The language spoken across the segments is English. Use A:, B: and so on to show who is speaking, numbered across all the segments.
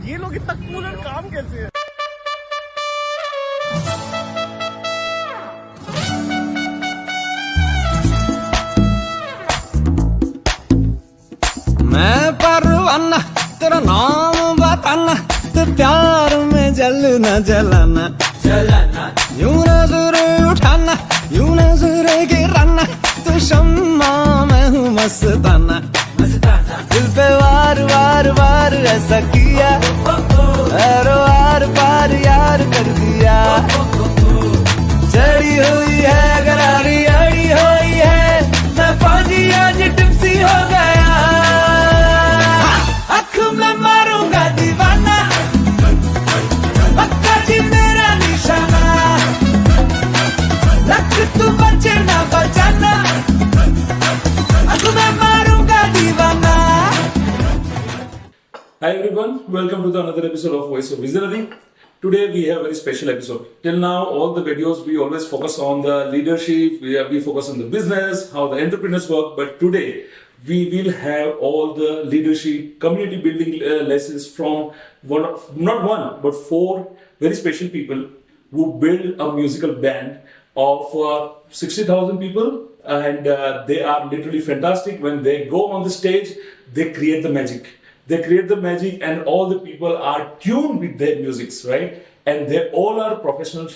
A: ये लोग इतना कूल और काम कैसे है।
B: मैं परवाना तेरा नाम बताना तो प्यार में जलना जलाना जलाना यूं नजर उठाना यूं नजर गिराना तो शम्मा मैं हूँ मस्ताना मस्ताना दिल पे वार वार वार ऐसा किया हर वार पार यार कर दिया चढ़ी हुई है गरारी अड़ी हुई है मैं फौजी आज टिप्सी हो गया आँख में मारूंगा दीवाना पक्का जी मेरा निशाना लक तू बचे ना बचाना आँख में मारूंगा दीवाना।
C: Hi everyone, welcome to the another episode of Voice of Visionary. Today we have a very special episode. Till now, all the videos we always focus on the leadership, we focus on the business, how the entrepreneurs work. But today we will have all the leadership, community building lessons from not one but four very special people who build a musical band of 60,000 people, and they are literally fantastic. When they go on the stage, they create the magic. They create the magic, and all the people are tuned with their musics, right? And they all are professional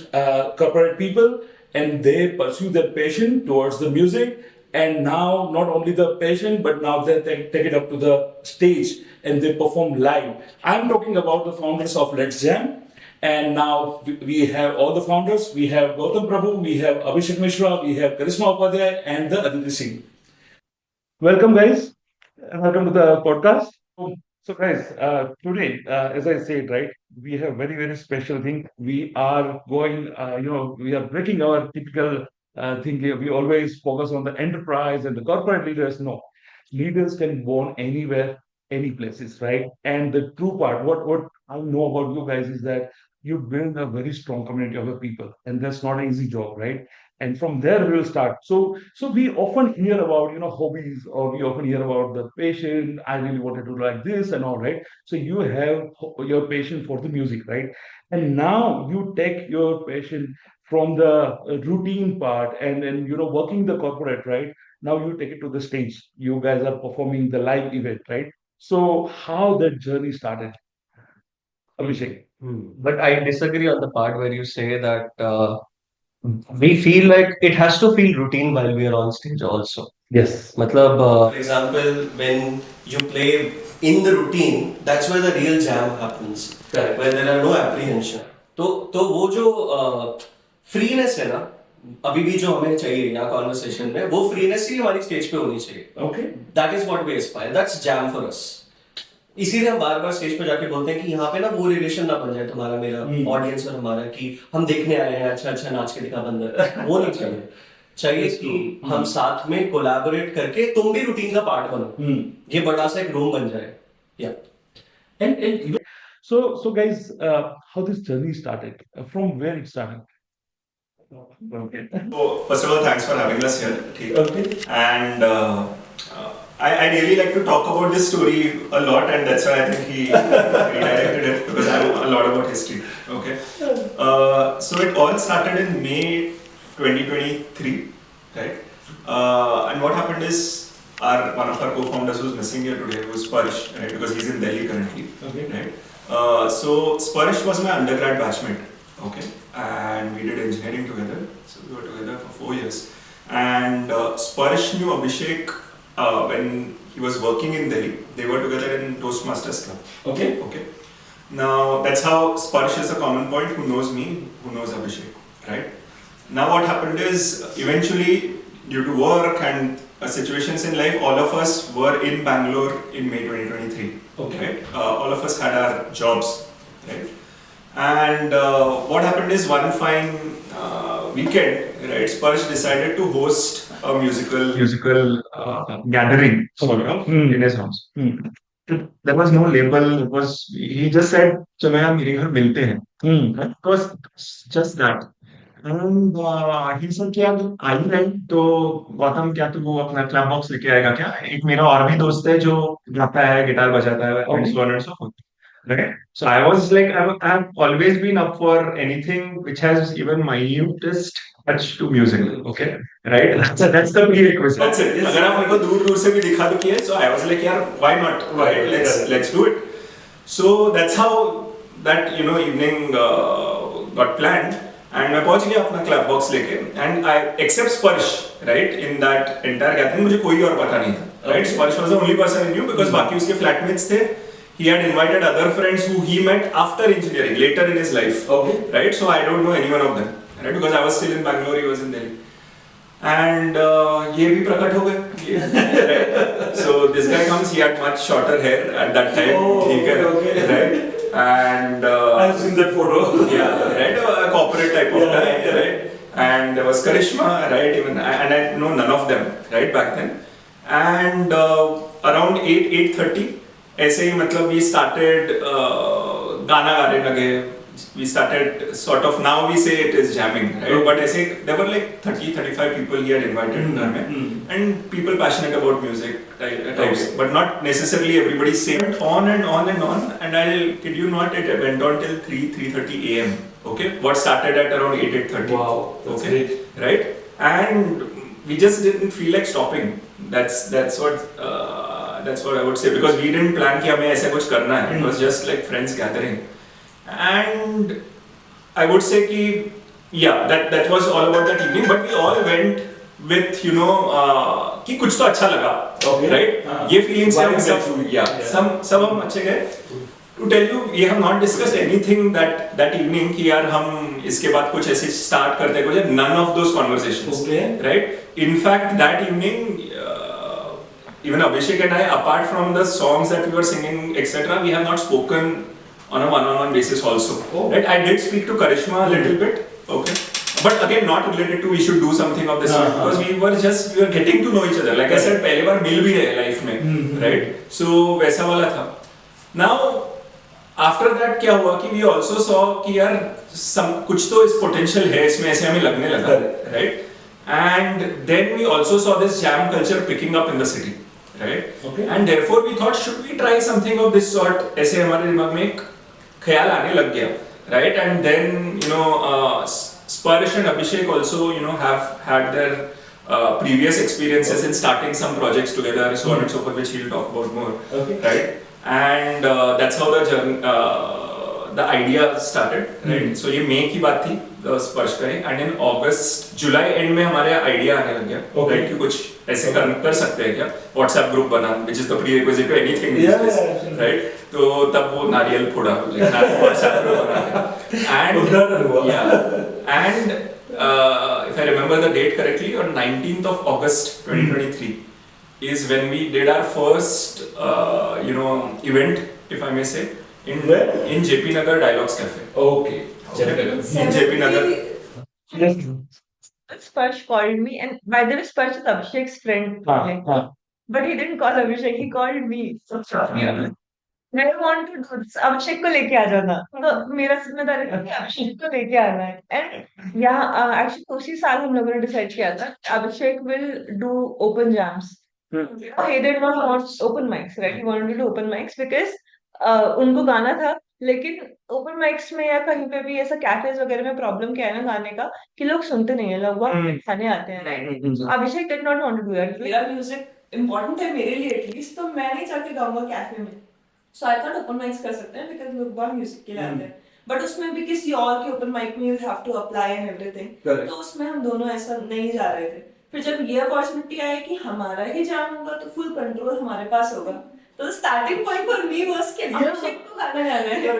C: corporate people, and they pursue their passion towards the music. And now, not only the passion, but now they take it up to the stage and they perform live. I'm talking about the founders of Let's Jam. And now we have all the founders. We have Gautam Prabhu, we have Abhishek Mishra, we have Karisma Upadhyay, and the Aditi Singh.
D: Welcome, guys, and welcome to the podcast. So, guys, today, as I said, right, we have very, very special thing. We are going, we are breaking our typical thing here. We always focus on the enterprise and the corporate leaders. No, leaders can born anywhere, any places, right? And the true part, what I know about you guys is that you build a very strong community of the people, and that's not an easy job, right? And from there we will start. So we often hear about hobbies, or we often hear about the passion. I really wanted to do like this and all, right? So you have your passion for the music, right? And now you take your passion from the routine part and working the corporate, right? Now you take it to the stage. You guys are performing the live event, right? So how that journey started, Abhishek?
E: But I disagree on the part where you say that we feel like it has to feel routine while we are on stage also.
D: Yes.
E: Matlab, for example, when you play in the routine, that's where the real jam happens,
D: Correct.
E: where there are no apprehension. तो वो जो freeness है ना, अभी भी जो हमें चाहिए यहाँ कॉन्वर्सेशन में, वो फ्रीनेस ही हमारी स्टेज पे होनी चाहिए.
D: Okay.
E: That is what we aspire. That's jam for us. इसीलिए हम बार बार स्टेज पे जाके बोलते हैं कि यहाँ पे ना वो रिलेशन ना बन जाए तुम्हारा मेरा ऑडियंस और हमारा, कि हम देखने आए हैं अच्छा अच्छा नाच के दिखा बंदर, वो नहीं चाहिए. चाहिए कि हम साथ में कोलैबोरेट करके तुम भी रूटीन का पार्ट बनो, ये बड़ा सा एक रूम बन जाए. या
D: And so guys, how this journey started? From where it started? Okay.
F: So, first of all, thanks for having us here. ठीक है.
D: Okay.
F: And I really like to talk about this story a lot, and that's why I think he redirected it, because I know a lot about history. Okay. So it all started in May 2023, right? And what happened is one of our co-founders who's missing here today was Sparsh, right? Because he's in Delhi currently.
D: Okay.
F: Right. So Sparsh was my undergrad batchmate. Okay. And we did engineering together. So we were together for 4 years. And Sparsh knew Abhishek when he was working in Delhi. They were together in Toastmasters Club.
D: Okay.
F: Okay. Now that's how Sparsh is a common point, who knows me, who knows Abhishek, right? Now what happened is, eventually, due to work and situations in life, all of us were in Bangalore in May 2023.
D: Okay.
F: Right? All of us had our jobs, right? And what happened is, one fine weekend, right, Sparsh decided to host a musical gathering sort of in his house. There was no label. It was, he just said, "चलो यार मेरे घर मिलते हैं." It was just that. And he said कि यार आई नहीं तो गौतम, क्या तू अपना क्लब बॉक्स लेके आएगा क्या? एक मेरा और भी दोस्त है जो गाता है, गिटार बजाता है, and so on and so forth. right? So I was like, I've always been up for anything which has even minutest touch to music. Okay, right? That's the prerequisite. That's it. अगर आप मेरे को दूर दूर से भी दिखा दो कि है, so I was like, यार, why not? Right? Let's do it. So that's how that evening got planned. And मैं पहुंच गया अपना क्लब बॉक्स लेके and I except Sparsh, right, in that entire gathering मुझे कोई और पता नहीं था, right? Sparsh was the only person I knew because बाकी उसके flatmates थे. He had invited other friends who he met after engineering later in his life,
C: Okay.
F: right? So I don't know any one of them, right? Because I was still in Bangalore, he was in Delhi. And ये भी प्रकट हो गए, right? So this guy comes, he had much shorter hair at that time, ठीक है,
C: okay.
F: right? And
C: I've seen that photo.
F: yeah, right, a corporate type of guy, right? And there was Karishma, right? Even and I know none of them, right, back then. And around 8:30, ऐसे ही मतलब we started गाना गाने लगे. We started sort of, now we say it is jamming, right? But I say there were like 30-35 people he had invited घर में, and people passionate about music types, but not necessarily everybody same. On and on and on, and I'll kid you not, it went on till 3:30 a.m. Okay, what started at around 8:30.
C: Wow, that's
F: okay,
C: great.
F: right? And we just didn't feel like stopping. That's what I would say, because we didn't plan कि हमें ऐसा कुछ करना है. It was just like friends gathering. And I would say कि yeah, that was all about that evening, but we all went with कि कुछ तो अच्छा लगा,
C: Okay.
F: right?
C: हाँ.
F: ये feeling से हम
C: Vibe
F: सब
C: that you-
F: yeah, सब हम अच्छे गए. To tell you, we have not discussed anything that evening कि यार हम इसके बाद कुछ ऐसे start करते हैं कुछ. None of those conversations,
C: Okay.
F: right? In fact, that evening. Even Abhishek and I, apart from the songs that we were singing, etc., we have not spoken on a one-on-one basis also.
C: Oh.
F: Right? I did speak to Karishma a little bit, okay, but again not related to we should do something of this sort, because we were getting to know each other. Like I said, पहले बार मिल भी रहे life में, right? So वैसा वाला था. Now after that क्या हुआ कि we also saw कि यार कुछ तो इस potential है इसमें, ऐसे हमें लगने लगा, right? And then we also saw this jam culture picking up in the city. Right?
C: Okay.
F: And therefore we thought, should we try something of this sort? ऐसे हमारे दिमाग में एक ख्याल आने लग गया, right? And then Sparsh and Abhishek also have had their previous experiences in starting some projects together, so on and so forth, which he'll talk about more,
C: Okay.
F: right? And that's how the journey, the idea started, right? So ये मई की बात थी स्पर्श करें, and in August, July end में हमारे idea आने लग गया,
C: Okay.
F: right? कि कुछ ऐसे कर सकते हैं क्या? WhatsApp group बना, which is the prerequisite to anything these
C: Yeah,
F: days,
C: yeah, absolutely.
F: right? तो तब वो नारियल फोड़ा, like WhatsApp group बना, and
C: उद्घाटन हुआ.
F: yeah, and if I remember the date correctly, on 19th of August 2023 is when we did our first event, if I may say, in JP Nagar Dialogues Cafe.
C: Okay.
F: In JP Nagar.
D: Yes.
A: Sparsh called me, and by the way, Sparsh is Abhishek's friend. Like, but he didn't call Abhishek, he called me. I want to do this. Abhishek को लेके आ जाना. तो मेरा जिम्मेदारी था कि अभिषेक को लेके आना है. And यहाँ actually उसी साल हम लोगों ने decide किया था Abhishek will do open jams. He did not want open mics, right? He wanted to do open mics because उनको गाना था, लेकिन ओपन माइक्स में या कहीं पे भी ऐसा कैफेज वगैरह में प्रॉब्लम क्या है ना गाने का कि लोग सुनते नहीं है, लोग बहुत खाने आते हैं, right? Abhishek did not want to do that.
G: मेरा म्यूजिक इम्पोर्टेंट है मेरे लिए एटलीस्ट, तो मैं नहीं जाके गाऊंगा कैफे में. सो आई थॉट ओपन माइक्स कर सकते हैं बिकॉज़ लोग बहुत म्यूजिक के लिए आते हैं, बट उसमें भी किसी और के ओपन माइक में you have to apply and everything. तो उसमें हम दोनों ऐसा नहीं जा रहे थे. फिर जब ये अपॉर्चुनिटी आई कि हमारा ही जाम होगा तो फुल कंट्रोल हमारे पास होगा, तो starting point for me was कि अभिषेक को गाना गाना है.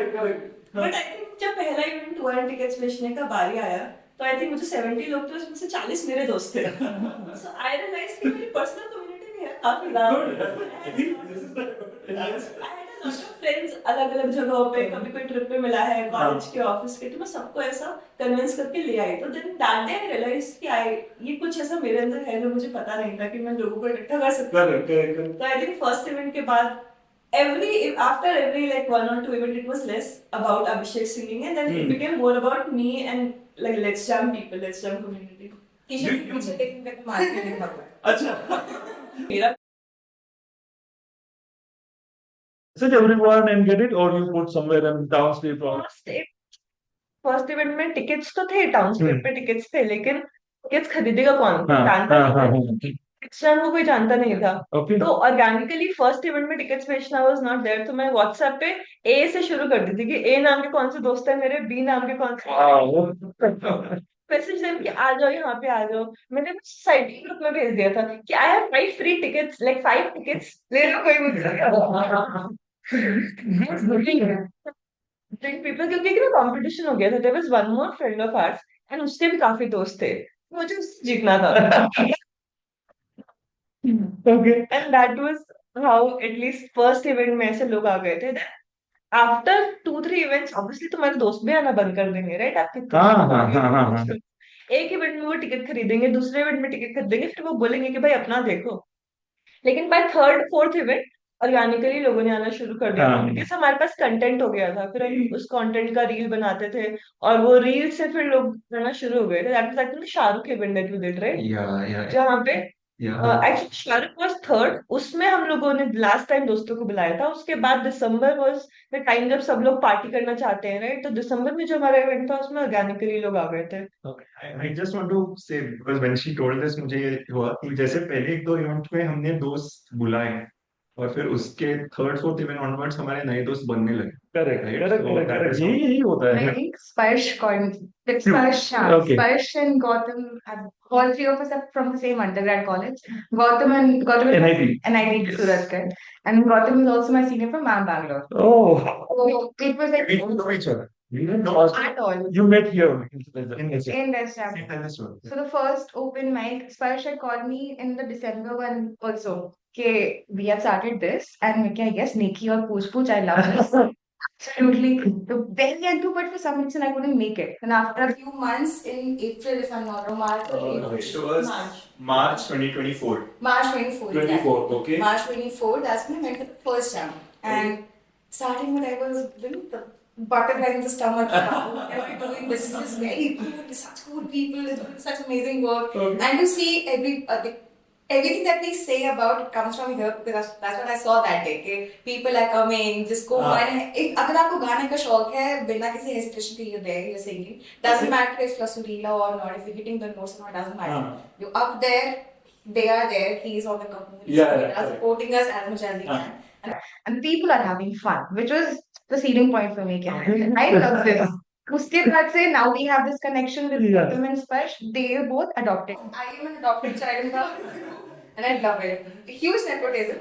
G: बट आई थिंक जब पहला इवेंट हुआ एंड टिकट्स बेचने का बारी आया, तो आई थिंक मुझे 70 लोग थे, उसमें से 40 मेरे दोस्त थे. सो आई रियलाइज कि मेरी पर्सनल कम्युनिटी भी है काफी ज्यादा. फ्रेंड्स अलग अलग जगहों पे, कभी कोई ट्रिप पे मिला है, कॉलेज के, ऑफिस के, तो मैं सबको ऐसा कन्विंस करके ले आई. तो then that day I realize कि ये कुछ ऐसा मेरे अंदर है जो मुझे पता नहीं था कि मैं लोगों को इकट्ठा कर सकती हूँ. तो आई थिंक फर्स्ट इवेंट के बाद after every like 1 or 2 event, it was less about Abhishek singing, and then it became more about me and like let's jam people, let's jam community.
H: Kishan के पीछे टेकिंग बैक मार्केटिंग करता है.
C: अच्छा.
G: मेरा
D: message everyone and get it, or you put somewhere in downstate or
A: first event में tickets तो थे, town square पे टिकट्स थे, लेकिन टिकट्स खरीदेगा कौन?
D: हाँ,
A: जानता
D: हाँ,
A: नहीं
D: हाँ,
A: था,
D: हाँ,
A: एक्स्ट्रा को कोई जानता नहीं था।
D: ओके,
A: तो ऑर्गेनिकली फर्स्ट इवेंट में टिकट्स बेचना वाज नॉट देयर, तो मैं व्हाट्सएप पे ए से शुरू कर दी थी कि ए नाम के कौन से दोस्त है मेरे, बी नाम के कौन से, मैसेज देम कि आ जाओ, यहाँ पे आ जाओ। मैंने सोसाइटी ग्रुप में भेज दिया था कि I have 5 free tickets, like 5 tickets ले लो कोई मुझसे। पीपल, क्योंकि ना कंपटीशन हो गया था, there was one more friend of ours and उसके भी काफी दोस्त थे, मुझे उससे जीतना था।
D: Okay,
A: and that was how at least first event में ऐसे लोग आ गए थे। आफ्टर 2-3 इवेंट्स ऑब्वियसली तुम्हारे दोस्त भी आना बंद कर देंगे, राइट? आप कितने
D: हाँ, हाँ, हाँ, हाँ, हाँ,
A: एक इवेंट में वो टिकट खरीदेंगे, दूसरे इवेंट में टिकट खरीदेंगे, फिर वो बोलेंगे कि भाई अपना देखो। लेकिन by third fourth event organically लोगों ने आना शुरू कर दिया,
D: हाँ,
A: क्योंकि हमारे पास कंटेंट हो गया था, फिर हम उस कंटेंट का रील बनाते थे और वो रील से फिर लोग करना शुरू हो गए थे। That was actually Shahrukh event that we did, right? जहाँ पे एक्चुअली शाहरुख वाज थर्ड, उसमें हम लोगों ने लास्ट टाइम दोस्तों को बुलाया था। उसके बाद दिसंबर वाज द टाइम जब सब लोग पार्टी करना चाहते हैं, राइट? तो दिसंबर में जो हमारा इवेंट था उसमें ऑर्गेनिकली लोग आ गए थे।
I: I just want to say because when she told this मुझे ये हुआ कि जैसे पहले एक दो इवेंट में हमने दोस्त बुलाए और फिर उसके थर्ड फोर्थ इवेंट ऑनवर्ड्स हमारे नए दोस्त बनने लगे।
D: Correct,
I: Right?
D: Correct,
I: So that
D: correct,
I: is
D: यही होता
H: I
D: है।
H: think Sparsh called me. Like
D: You.
H: Sparsh,
D: Okay.
H: Sparsh and Gautam, all three of us are from the same undergrad college. Gautam is
D: NIT.
H: NIT
D: Yes.
H: Suratgarh, and Gautam is also my senior from MAM Bangalore.
D: Oh,
H: So it was like
I: we don't know each other.
D: we didn't know.
H: at all
D: You met here in this.
H: in this jam.
I: Tell us what.
H: So the first open mic, Sparsh had called me in the December one also. Okay, we have started this, and I guess Nikki or Pooch, I love this. Absolutely. The very end to, but for some reason I couldn't make it. And after a few months in April, if I'm not wrong, March or April.
F: It was March 2024.
H: March 24.
C: 24,
H: exactly.
C: okay.
H: March 24, that's when I went for the first jam. And starting with, I was doing the butterfly in the stomach. Wow, what am I doing? This is very good. Such good people. They're doing such amazing work.
C: Okay.
H: And to see everything that we say about it comes from here, because that's what I saw that day. Okay? People are coming, जिसको अगर आपको गाने का शौक है, बिना किसी hesitation के you're there, you're singing. Doesn't matter if you're Surila or not, if you're hitting the notes or not, doesn't matter. You're up there, they are there, he's on the company,
C: Yeah,
H: they are supporting us as much as they can. And people are having fun, which was the seeding point for me. I love this. उसके बाद से now we have this connection with
D: Yeah.
H: Gautam and Sparsh. They both adopted. I am an adopted child in the and I love it. Huge nepotism.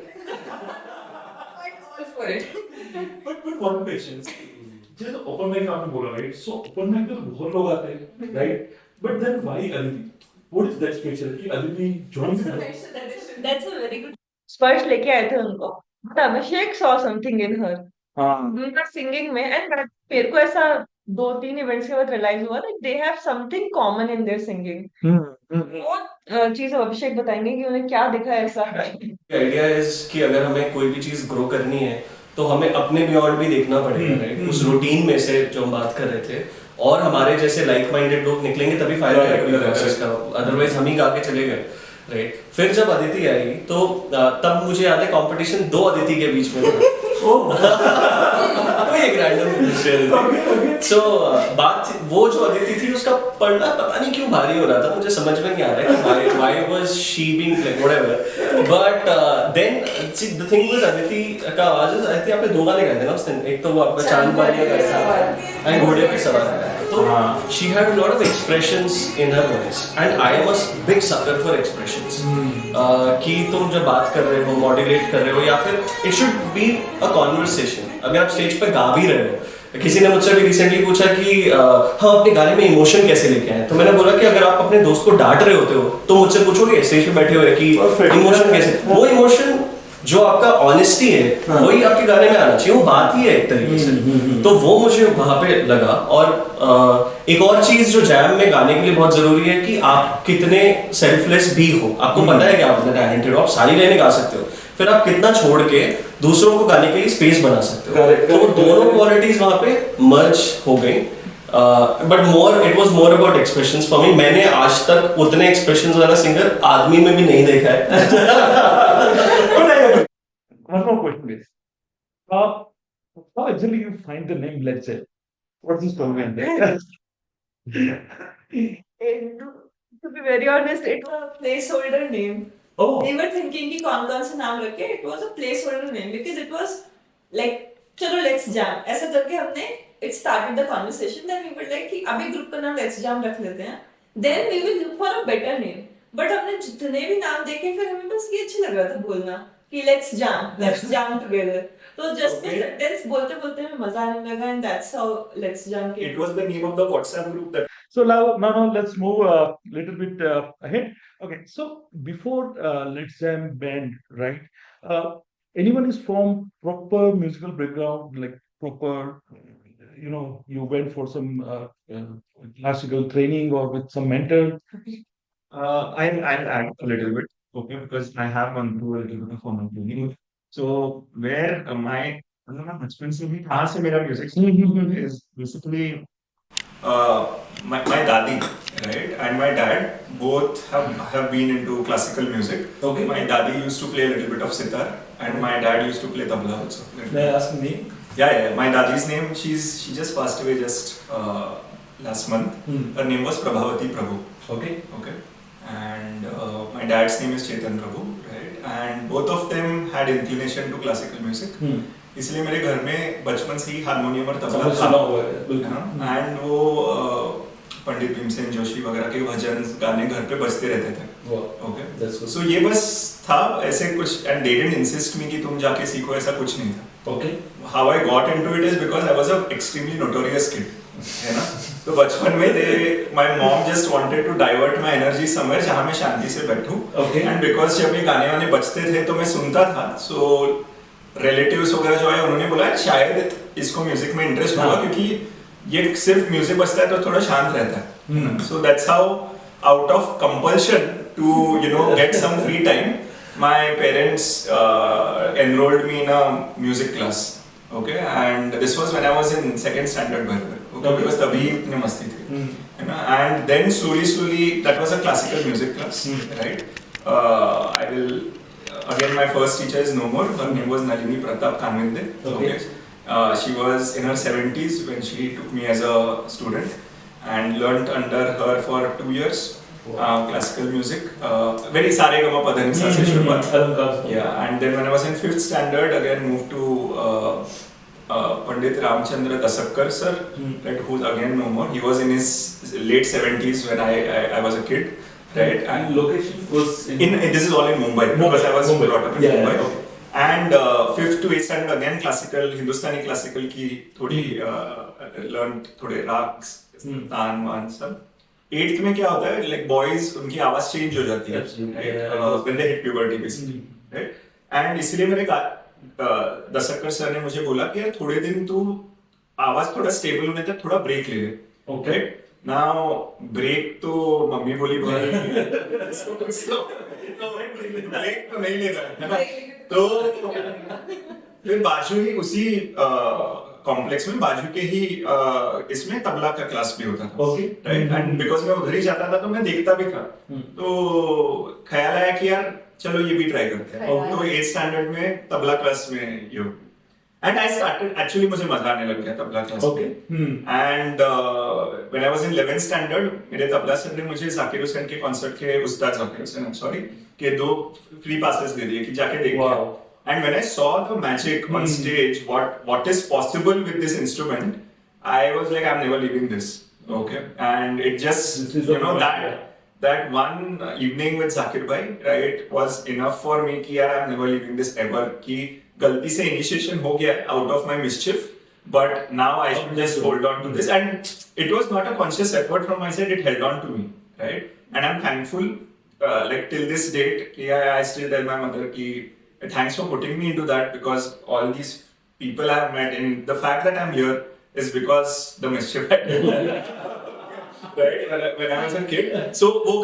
H: But all for it.
C: But one question. जैसे open mic आपने बोला, right? So open mic पे तो बहुत लोग आते हैं, right? But then why Aditi? What is that special कि Aditi join?
A: That's a very good. स्पर्श लेके आए थे उनको, but Abhishek saw something in her.
D: हाँ,
A: उनका सिंगिंग में, एंड मेरे को ऐसा 2-3 इवेंट्स के बाद रियलाइज हुआ that they have something common in their singing. वो चीज अभिषेक बताएंगे कि उन्हें क्या दिखा ऐसा।
E: आइडिया इज कि अगर हमें कोई भी चीज ग्रो करनी है तो हमें अपने बियॉन्ड भी देखना पड़ेगा, राइट? उस रूटीन में से जो हम बात कर रहे थे, और हमारे जैसे लाइक माइंडेड लोग निकलेंगे तभी फायदा है पूरी प्रोसेस का, अदरवाइज हम ही गा के चले गए, राइट? फिर जब अदिति आएगी तो तब मुझे याद है कंपटीशन दो अदिति के बीच में था। कोई एक रैंडम सो बात वो जो अदिति थी उसका पढ़ना पता नहीं क्यों भारी हो रहा था, मुझे समझ में नहीं आ रहा है कि why was she being like whatever, but then see the thing with Aditi का आवाज है, अदिति आपने दो गाने गाए थे ना उस दिन, एक तो वो आपका चांद वाली गाया था एंड घोड़े पे सवार गाया, तो she had a lot of expressions in her voice and I am a big sucker for expressions. कि तुम जब बात कर रहे हो, मॉड्यूलेट कर रहे हो, या फिर it should be a conversation. अगर आप स्टेज पे गा भी रहे हो, किसी ने मुझसे भी रिसेंटली पूछा कि हम अपने गाने में इमोशन कैसे लेके आए, तो मैंने बोला कि अगर आप अपने दोस्त को डांट रहे होते हो तो मुझसे पूछोगे स्टेज पे बैठे हुए कि इमोशन कैसे, वो इमोशन जो आपका ऑनेस्टी है वही आपके गाने में आना चाहिए, वो बात ही है एक तरीके से। तो वो मुझे वहां पे लगा। और एक और चीज जो जैम में गाने के लिए बहुत जरूरी है कि आप कितने सेल्फलेस भी हो, आपको पता है कि आप इतने टैलेंटेड हो, आप सारी लाइनें गा सकते हो, फिर आप कितना छोड़ के दूसरों को गाने के लिए स्पेस बना सकते हो। तो वो दोनों क्वालिटीज वहां पे मर्ज हो गई। But it was more about expressions for me. मैंने आज तक उतने एक्सप्रेशंस वाला सिंगर आदमी में भी नहीं देखा है।
D: One more question, please. Uh, how exactly you find the name Led Zeppelin? What's the story behind that?
A: And to be very honest, it was a placeholder name.
C: Oh,
A: They were thinking कि कौन से नाम रखे. It was a placeholder name because it was like चलो let's jam. ऐसा करके हमने it started the conversation. Then we were like कि अभी ग्रुप का नाम let's jam रख लेते हैं. Then we will look for a better name. But हमने जितने भी नाम देखे फिर हमें बस ये अच्छा लग रहा था बोलना कि let's jam together. तो just
F: Okay.
A: sentence बोलते बोलते में मजा आने लगा and that's how let's jam came.
F: It was the name of the WhatsApp group that
D: So now let's move a little bit ahead. Okay, so before Let's Jam band, right? Anyone is from proper musical background, like proper, you went for some classical training or with some mentor.
I: I'll add a little bit, okay, because I have gone through a little bit of formal training. So where मतलब मैं बचपन से भी कहाँ से मेरा music is basically
F: my dadi, right, and my dad both have been into classical music.
C: Okay.
F: My dadi used to play a little bit of sitar, and my dad used to play tabla also.
C: may I ask me?
F: Yeah. My dadi's name, she just passed away just last month. Her name was Prabhavati Prabhu.
C: Okay.
F: Okay. And my dad's name is Chetan Prabhu, right? And both of them had inclination to classical music. इसलिए मेरे घर में बचपन से ही harmonium और तबला
C: समझ
F: था.
C: सुना हुआ है बिल्कुल.
F: एंड वो पंडित भीमसेन जोशी वगैरह के भजन गाने घर पे बजते रहते थे.
C: Wow.
F: ओके.
C: That's good.
F: सो ये बस था ऐसे कुछ, एंड दे डिडंट इंसिस्ट मी कि तुम जाके सीखो, ऐसा कुछ नहीं था.
C: Okay.
F: How I got into it is because I was a extremely notorious kid, है ना. तो बचपन में my mom just wanted to divert my energy somewhere जहाँ मैं शांति से बैठूं.
C: Okay.
F: And because जब ये गाने वाने बजते थे तो मैं सुनता था. So रिलेटिव्स वगैरह जो है उन्होंने बोला शायद इसको म्यूजिक में इंटरेस्ट होगा क्योंकि ये सिर्फ म्यूजिक बजता है तो थोड़ा शांत रहता है. So that's how out of compulsion to get some free time my parents enrolled me in a music class. Okay, and this was when I was in second standard by the way. Okay, because तभी इतनी मस्ती थी, है ना. And then slowly that was a classical music class, right? I will again, my first teacher is no more. Her name was Nalini Pratap Kanvinde.
C: Okay.
F: She was in her 70s when she took me as a student and learnt under her for 2 years. Classical music. Very Saregama Padanisa se शुरुआत. Yeah, and then when I was in 5th standard, again moved to Pandit Ramchandra Dasakkar sir, right, who's again no more. He was in his late 70s when I was a kid. Right,
C: And location was
F: in this is all in Mumbai because I was brought up in Mumbai.
C: Okay.
F: And 5th to 8th standard again classical, Hindustani classical की थोड़ी learned थोड़े rags, तान वान सब. 8th में क्या होता है, like boys उनकी आवाज change हो जाती है, right? When they hit puberty basically, right? And इसलिए मेरे दसक्कर सर ने मुझे बोला कि यार थोड़े दिन तू आवाज थोड़ा स्टेबल होने तक थोड़ा ब्रेक ले ले.
C: Okay.
F: Now break तो मम्मी बोली भाई ब्रेक तो नहीं लेना है ना. तो फिर बाजू ही उसी कॉम्प्लेक्स में बाजू के ही इसमें तबला का क्लास भी होता था.
C: Okay.
F: राइट, एंड बिकॉज मैं उधर ही जाता था तो मैं देखता भी था. तो ख्याल आया कि यार चलो ये भी ट्राई करते हैं. तो 8th स्टैंडर्ड में तबला क्लास में ये And I started, actually मुझे मजा आने लग गया tabla class.
C: Okay.
F: And when I was in 11th standard, मेरे तबला सर ने मुझे जाकिर हुसैन के कॉन्सर्ट के उस्ताद जाकिर हुसैन, I'm sorry, के 2 फ्री पासेस दे दिए कि जाके देखिए.
C: Wow.
F: And when I saw the magic on stage, what is possible with this instrument, I was like, I'm never leaving this. Okay. And it just, that one evening with Zakir Bhai, right, was enough for me कि यार I'm never leaving this ever, कि गलती से initiation हो गया out of my mischief, but now I should just hold on to this. And it was not a conscious effort from my side, it held on to me, right? And I'm thankful, like till this date, I still tell my mother कि thanks for putting me into that, because all these people I have met, and the fact that I'm here is because the mischief I did. Right, when I was a kid. So वो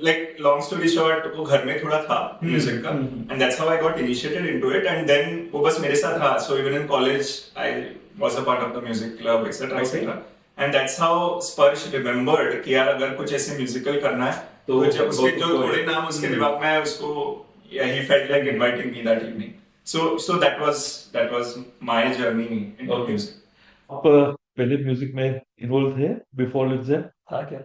F: like long story short, वो घर में थोड़ा था music का, and that's how I got initiated into it. And then वो बस मेरे साथ रहा. So even in college, I was a part of the music club, etc., etc. And that's how Sparsh remembered कि यार अगर कुछ ऐसे musical करना है, तो जब उसके जो थोड़े नाम उसके दिमाग में आए, उसको he felt like inviting me that evening. So that was my journey into
C: Okay.
F: music.
D: आप पहले म्यूजिक में इन्वॉल्व थे बिफोर लिट ज़ेन?
E: हाँ क्या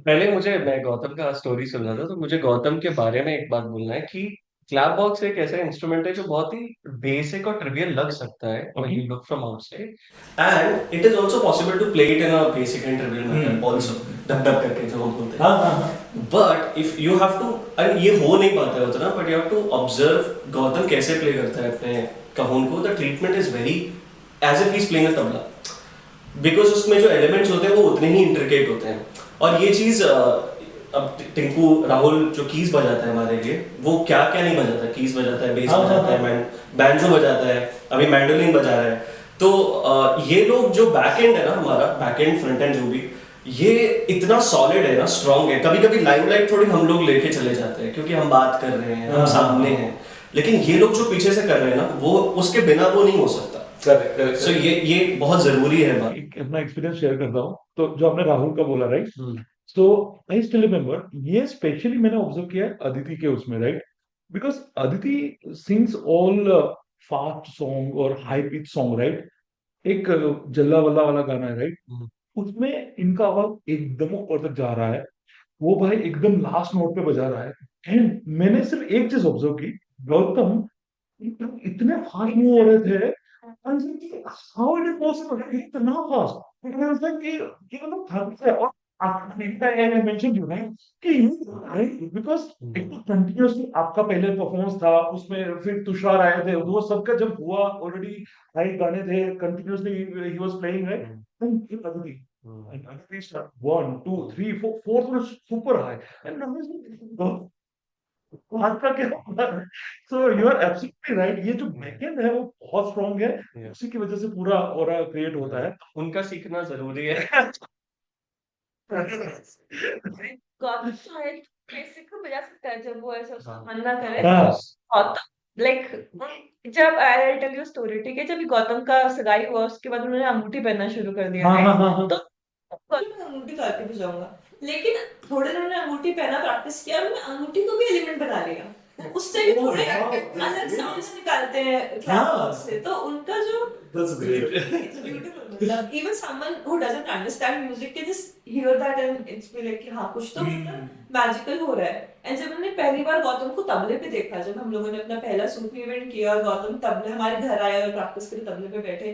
E: पहले मैं गौतम का स्टोरी सुन रहा था तो मुझे गौतम के बारे में एक बात बोलना है कि क्लैप बॉक्स एक ऐसा इंस्ट्रूमेंट है जो बहुत ही बेसिक और ट्रिवियल लग सकता है when you look from outside and it is also possible to play it in a basic and trivial manner also dub dub करके जो हम बोलते हैं
C: हाँ हाँ हाँ
E: but if you have to and ये हो नहीं पाता है उतना but you have to observe Gautam कैसे प्ले करता है अपने कहून को the treatment is very as if he's playing a tabla because उसमें जो एलिमेंट्स होते हैं वो उतने ही इंट्रिकेट होते हैं और ये चीज अब टिंकू राहुल जो कीज बजाता है हमारे लिए वो क्या क्या नहीं बजाता कीज बजाता है बेस बजाता है बैंजो बजाता है अभी मैंडोलिन बजा रहा है तो ये लोग जो बैक एंड है ना हमारा बैक एंड फ्रंट एंड जो भी ये इतना सॉलिड है ना स्ट्रांग है कभी कभी लाइमलाइट थोड़ी हम लोग लेके चले जाते हैं क्योंकि हम बात कर रहे हैं हम सामने हैं लेकिन ये लोग जो पीछे से कर रहे हैं ना वो उसके बिना वो नहीं हो सकता सो ये बहुत जरूरी है बात
D: एक अपना एक्सपीरियंस शेयर करता हूँ तो जो आपने राहुल का बोला right so I still remember ये स्पेशली मैंने ऑब्जर्व किया है अदिति के उसमें right because Aditi sings all fast song और हाई पिच सॉन्ग राइट एक जल्ला वल्ला वाला गाना है राइट उसमें इनका आवाज एकदम ऊपर तक जा रहा है वो भाई एकदम लास्ट नोट पे बजा रहा है एंड मैंने सिर्फ एक चीज ऑब्जर्व की गौतम इतने फास्ट मूव हो रहे थे how it is possible इतना फास्ट कि मतलब थक से और I mentioned you right कि because एक तो कंटिन्यूअसली आपका पहले परफॉर्मेंस था उसमें फिर तुषार आए थे वो सबका जब हुआ ऑलरेडी हाई गाने थे continuously he was playing right and Aditi and Aditi start 1 2 3 4 fourth was super high and I was हाथ का क्या होता है so you are absolutely right ये जो बैकएंड है वो बहुत स्ट्रांग है उसी की वजह से पूरा ऑरा क्रिएट होता है
E: उनका सीखना जरूरी है
A: गौतम शायद बेसिक को बजा सकता है जब वो ऐसा उसका मन ना करे
D: हाँ
A: गौतम लाइक जब आई टेल यू स्टोरी ठीक है जब गौतम का सगाई हुआ उसके बाद उन्होंने अंगूठी पहनना शुरू कर दिया
D: हाँ
A: right?
D: हाँ हाँ
A: तो
G: मैं अंगूठी करके भी जाऊंगा लेकिन थोड़े दिनों ने अंगूठी पहना प्रैक्टिस किया और मैंने अंगूठी को भी एलिमेंट बना लिया उससे भी थोड़े अलग साउंड्स निकालते हैं क्लैप से तो उनका जो
C: That's great.
G: it's beautiful even someone who doesn't understand music can just hear that and it's be like कि हाँ कुछ तो मतलब मैजिकल हो रहा है एंड जब हमने पहली बार गौतम को तबले पे देखा जब हम लोगों ने अपना पहला सूफी इवेंट किया और गौतम तबले हमारे घर आए और प्रैक्टिस के लिए तबले पे बैठे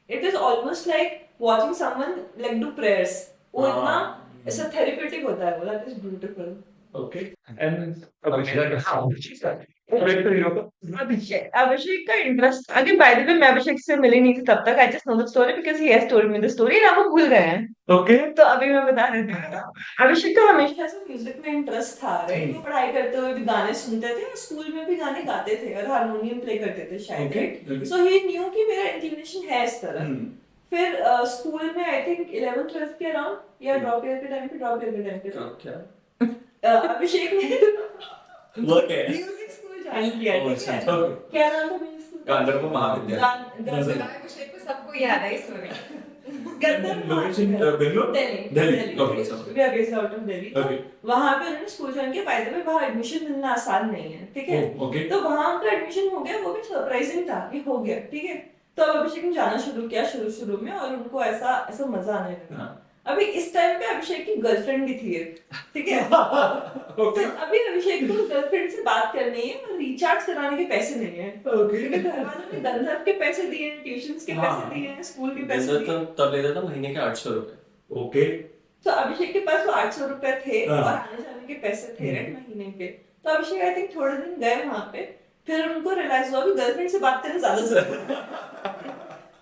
G: it is almost like watching someone like do prayers वो इतना ऐसा थेरेप्यूटिक होता है वो that is beautiful
C: Okay.
D: And
A: Abhishek का इंटरेस्ट अगर बाय द वे मैं अभिषेक से मिली नहीं थी तब तक I just know the story because he has told me the story ना वो भूल गए हैं
D: ओके
A: तो अभी मैं बता देती हूँ अभिषेक का हमेशा
G: ऐसा म्यूजिक में इंटरेस्ट था राइट वो पढ़ाई करते हुए भी गाने सुनते थे स्कूल में भी गाने गाते थे और हारमोनियम प्ले करते थे शायद राइट सो ही न्यू कि मेरा इंक्लिनेशन है इस तरह फिर स्कूल में आई थिंक 11th 12th के अराउंड या ड्रॉप ईयर के टाइम पे
E: क्या
G: अभिषेक ने
E: वो क्या है
G: म्यूजिक स्कूल ज्वाइन किया
E: Oh,
G: ठीक है
E: अच्छा,
G: क्या नाम था म्यूजिक स्कूल
C: गांधर्व महाविद्यालय.
H: अभिषेक को सबको याद है story
C: Location, Bangalore? Delhi. Okay, sorry.
G: We are based out of Delhi.
C: Okay.
G: वहाँ पे उन्होंने स्कूल ज्वाइन किया बाय द वे वहाँ एडमिशन मिलना आसान नहीं है ठीक है
C: Oh, okay.
G: तो वहाँ उनका एडमिशन हो गया वो भी सरप्राइजिंग था कि हो गया ठीक है तो अब अभिषेक ने जाना शुरू किया शुरू में और उनको ऐसा ऐसा मजा आने लगा
C: हाँ.
G: अभी इस टाइम पे अभिषेक की गर्लफ्रेंड भी थी एक, ठीक है तो अभी अभिषेक को गर्लफ्रेंड से बात करनी है और रिचार्ज कराने के पैसे नहीं है क्योंकि घर वालों ने गंधर्व के पैसे दिए हैं ट्यूशंस के पैसे दिए हैं स्कूल के पैसे दिए हैं
E: तब लेता था महीने के 800 रुपए
C: Okay.
G: तो अभिषेक के पास वो 800 रुपए थे
C: हाँ.
G: और आने जाने के पैसे थे राइट महीने के तो अभिषेक आई थिंक थोड़े दिन गए वहां पे फिर उनको रियलाइज हुआ कि गर्लफ्रेंड से बात करना ज्यादा जरूरी है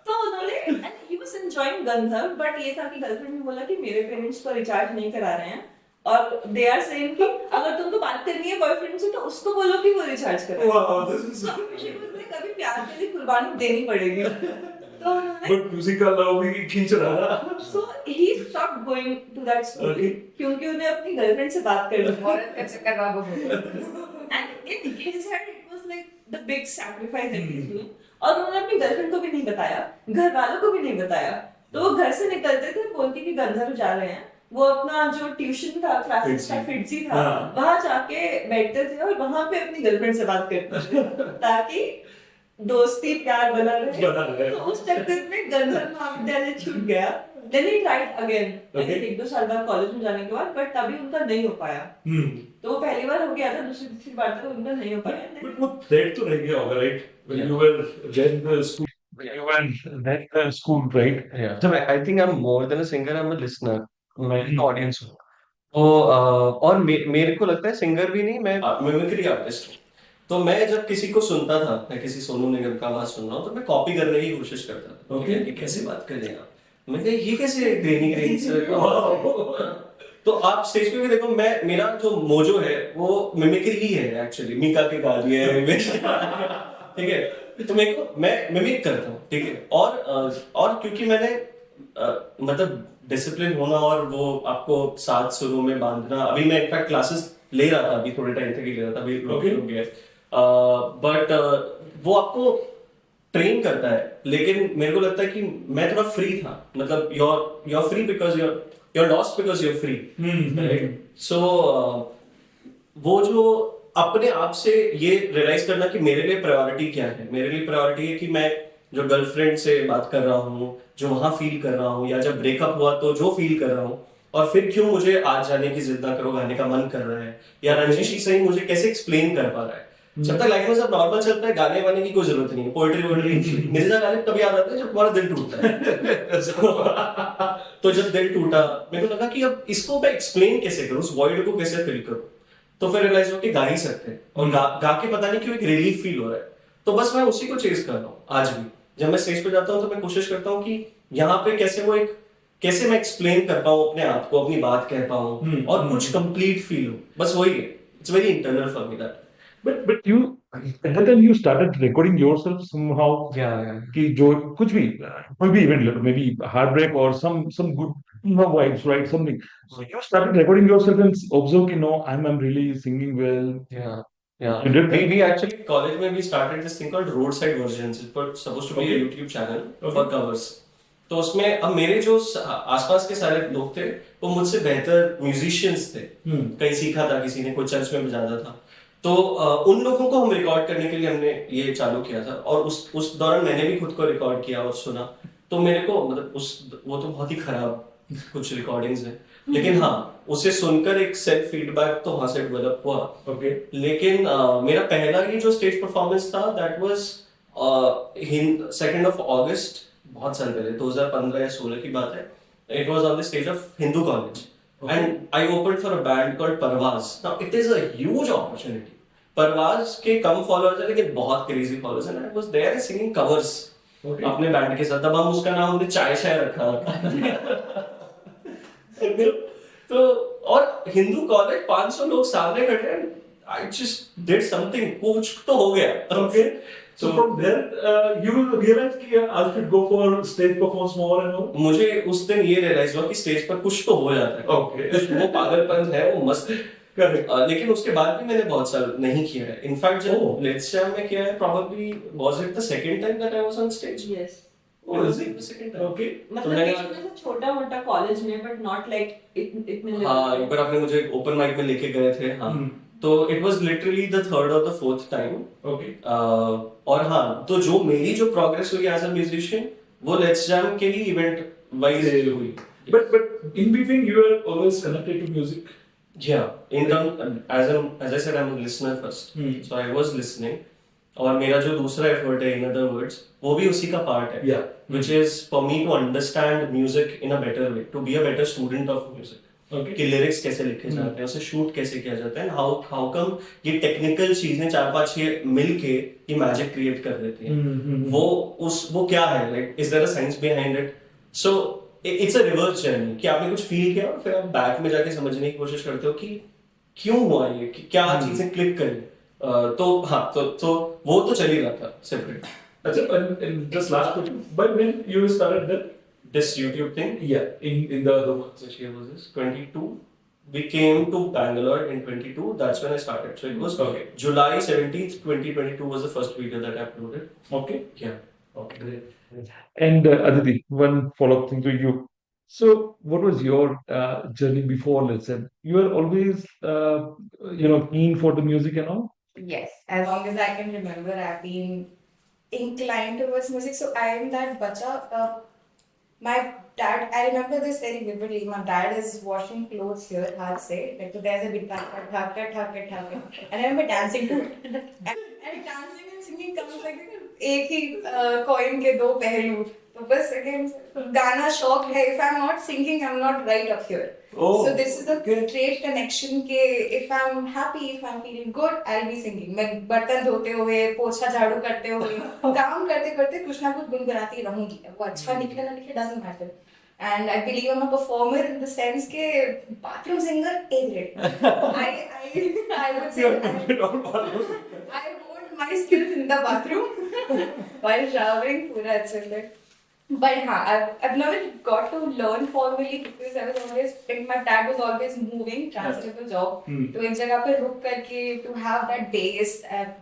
G: तो उन्होंने and he was enjoying Gandharva but ये था कि गर्लफ्रेंड ने बोला कि मेरे पेरेंट्स तो रिचार्ज नहीं करा रहे हैं और दे आर सेइंग कि अगर तुमको बात करनी है बॉयफ्रेंड से तो उसको बोलो कि वो रिचार्ज करे
C: Wow, this is.
G: तो अभिषेक को बोले, कभी प्यार के लिए कुर्बानी देनी पड़ेगी तो उन्होंने
C: But music का love भी खींच रहा.
G: So he stopped going to that school
C: Okay.
G: क्योंकि उन्हें अपनी गर्लफ्रेंड से बात करनी थी
H: औरत का चक्कर बाबू
G: and in his head it was like the big sacrifice that he's doing और उन्होंने अपनी गर्लफ्रेंड को भी नहीं बताया घर वालों को भी नहीं बताया तो वो घर से निकलते थे बोलते कि गंधर्व जा रहे हैं वो अपना जो ट्यूशन था, क्लासेस था, फिटजी था, वहां जाके बैठते थे और वहां पे अपनी गर्लफ्रेंड से बात करते थे ताकि दोस्ती प्यार बना रहे। तो उस चक्कर में गंधर्व महाविद्यालय छूट गया। देन ही ट्राइड अगेन, एक दो साल बाद कॉलेज में जाने के बाद, बट तभी उनका नहीं हो पाया। तो वो पहली बार हो गया था, दूसरी तीसरी बार तक उनका नहीं हो पाया।
C: But वो threat तो रह गया होगा, right? When you were then the school.
D: You were at school, right?
E: Yeah. So I think I'm more than a singer, I'm a listener. मैं ऑडियंस हूँ। तो और मेरे को लगता है सिंगर भी नहीं, मैं मिमिक्री आर्टिस्ट हूँ। तो मैं जब किसी को सुनता था, मैं किसी सोनू निगम का आवाज सुन रहा हूँ, तो मैं कॉपी करने की कोशिश करता था।
C: Okay.
E: ये कैसे बात कर रहे हैं आप? मैं कहा ये कैसे ग्रेनी ग्रेनी से तो आप स्टेज पे भी देखो, मेरा जो मोजो है वो मिमिक्री ही है एक्चुअली। मीका के गा दिए ठीक है, तो मैं मिमिक करता हूँ, ठीक है। और क्योंकि मैंने मतलब डिसिप्लिन होना और वो आपको सात सुरों में बांधना, अभी मैं इनफैक्ट क्लासेस ले रहा था, अभी थोड़े टाइम तक ही ले रहा था, अभी रुक गया। बट वो आपको ट्रेन करता है, लेकिन मेरे को लगता है कि मैं थोड़ा फ्री था, मतलब you're free because you're lost because you're free, right? So वो जो अपने आप से ये रियलाइज करना कि मेरे लिए प्रायोरिटी क्या है, मेरे लिए प्रायोरिटी है कि मैं जो गर्लफ्रेंड से बात कर रहा हूँ, जो वहां फील कर रहा हूँ, या जब ब्रेकअप हुआ तो जो फील कर रहा हूँ, और फिर क्यों मुझे आज जाने की जिद ना करो गाने का मन कर रहा है, या रंजिश ही सही मुझे कैसे एक्सप्लेन कर पा रहा है। जब तक लाइफ में सब नॉर्मल चलता है, गाने वाने की कोई जरूरत नहीं है, पोएट्री वोएट्री मिर्जा गाने तभी याद आते हैं जब तुम्हारा दिल टूटता है तो जब दिल टूटा, मेरे को लगा कि अब इसको मैं एक्सप्लेन कैसे करूं, उस वॉइड को कैसे फिल करूं। तो फिर रियलाइज हो कि गा ही सकते हैं, और गा के पता नहीं क्यों एक रिलीफ फील हो रहा है। तो बस मैं उसी को चेज कर रहा हूँ आज भी। जब मैं स्टेज पे जाता हूँ तो मैं कोशिश करता हूँ कि यहाँ पे कैसे मैं एक्सप्लेन कर पाऊँ अपने आप को, अपनी बात कह पाऊँ और कुछ कंप्लीट फील हो, बस वही है। It's very internal for me that.
D: But you at that time you started recording yourself somehow.
E: Yeah.
D: कि जो कुछ भी कोई भी event, maybe heartbreak or some good vibes, right? Something. So you started recording yourself and observe कि no, I'm really singing well.
E: Yeah. Yeah.
D: You did that?
E: We actually college में we started this thing called roadside versions. It was supposed to be a YouTube channel for covers. तो उसमें अब मेरे जो आसपास के सारे लोग थे वो मुझसे बेहतर म्यूजिशियंस थे। कहीं सीखा था, किसी ने कोई चर्च में बजाता था, तो उन लोगों को हम रिकॉर्ड करने के लिए हमने ये चालू किया था। और उस दौरान मैंने भी खुद को रिकॉर्ड किया और सुना। तो मेरे को मतलब वो तो बहुत ही खराब कुछ रिकॉर्डिंग्स हैं, लेकिन हाँ उसे सुनकर एक सेल्फ फीडबैक तो वहां से डेवलप हुआ। लेकिन मेरा पहला ये जो स्टेज परफॉर्मेंस था दैट वाज 2 अगस्त, बहुत साल पहले, 2015 या 16 की बात है। It was on the stage of Hindu college and I opened for a band called Parvaz. Now it is a huge opportunity. Parvaz के कम followers हैं लेकिन बहुत crazy followers हैं। I was there singing covers अपने बैंड के साथ। तब हम उसका नाम हमने चाय चाय रखा तो और हिंदू कॉलेज 500 लोग सामने खड़े हैं। I just did something, कुछ तो हो गया।
C: So from there, you realized कि I should go for stage performance more and more.
E: मुझे उस दिन ये रियलाइज हुआ कि स्टेज पर कुछ तो हो जाता है। कुछ वो पागलपन है, वो मस्त है। लेकिन उसके बाद भी मैंने बहुत साल नहीं किया है। इनफैक्ट जब लेट्स जैम में किया है, probably was it the second time that I was on stage?
G: Yes.
E: The second time.
C: Okay.
G: मतलब बीच में से छोटा मोटा कॉलेज में, बट नॉट लाइक इतने।
E: हाँ, एक बार आपने मुझे ओपन माइक में लेके गए थे। हाँ, तो it was literally the third और द फोर्थ टाइम। और हाँ, तो जो मेरी जो प्रोग्रेस हुई एज अ म्यूजिशियन वो लेट्स जैम के ही इवेंट वाइज हुई।
C: But in between you were always connected to music.
E: Yeah, as I said, I'm a listener first. So I was listening. और मेरा जो दूसरा एफर्ट है, in other words, वो भी उसी का पार्ट है।
C: Yeah.
E: Which is for me to understand music in a better way, to be a better student of music. कि लिरिक्स कैसे लिखे जाते हैं, उसे शूट कैसे किया जाता है, हाउ कम ये टेक्निकल चीजें 4-5-6 मिलके ये मैजिक क्रिएट कर देती हैं। वो क्या है, like is there a science behind it? So it's a reverse journey कि आपने कुछ फील किया और फिर आप बैक में जाके समझने की कोशिश करते हो कि क्यों हुआ ये, कि क्या चीजें क्लिक करी। तो हाँ, तो वो तो चल ही रहा था सेपरेट।
C: अच्छा, and just last question, but when you started
E: this YouTube thing,
C: yeah, in the
E: which year was this? 22. We came to Bangalore in 22. That's when I started. So it was July 17th, 2022 was the first video that I uploaded.
C: Okay.
E: Yeah.
C: Okay, great.
D: And Aditi, one follow-up thing to you. So, what was your journey before lesson? You were always, keen for the music and all.
H: Yes, as long as I can remember, I've been inclined towards music. So I am that bacha. My dad, I remember this very vividly. My dad is washing clothes here, hard say. Like, so there's a big thak. And I remember dancing to it. And dancing and singing comes like एक ही coin के दो पहलू. तो बस again गाना शौक है. If I'm not singing, I'm not right up here.
C: Oh,
H: So this is a straight connection के if I'm happy, if I'm feeling good, I'll be singing. मैं बर्तन धोते हुए, पोछा झाड़ू करते हुए, काम करते करते कुछ ना कुछ गुनगुनाती रहूंगी. वो अच्छा निकले ना निकले doesn't matter. And I believe I'm a performer in the sense के bathroom singer A grade. I would say I honed my skills in the bathroom while showering पूरा अच्छे से. But I've never got to learn formally because I was always like my dad was always moving, transferable job. तो एक जगह पे रुक करके to have that base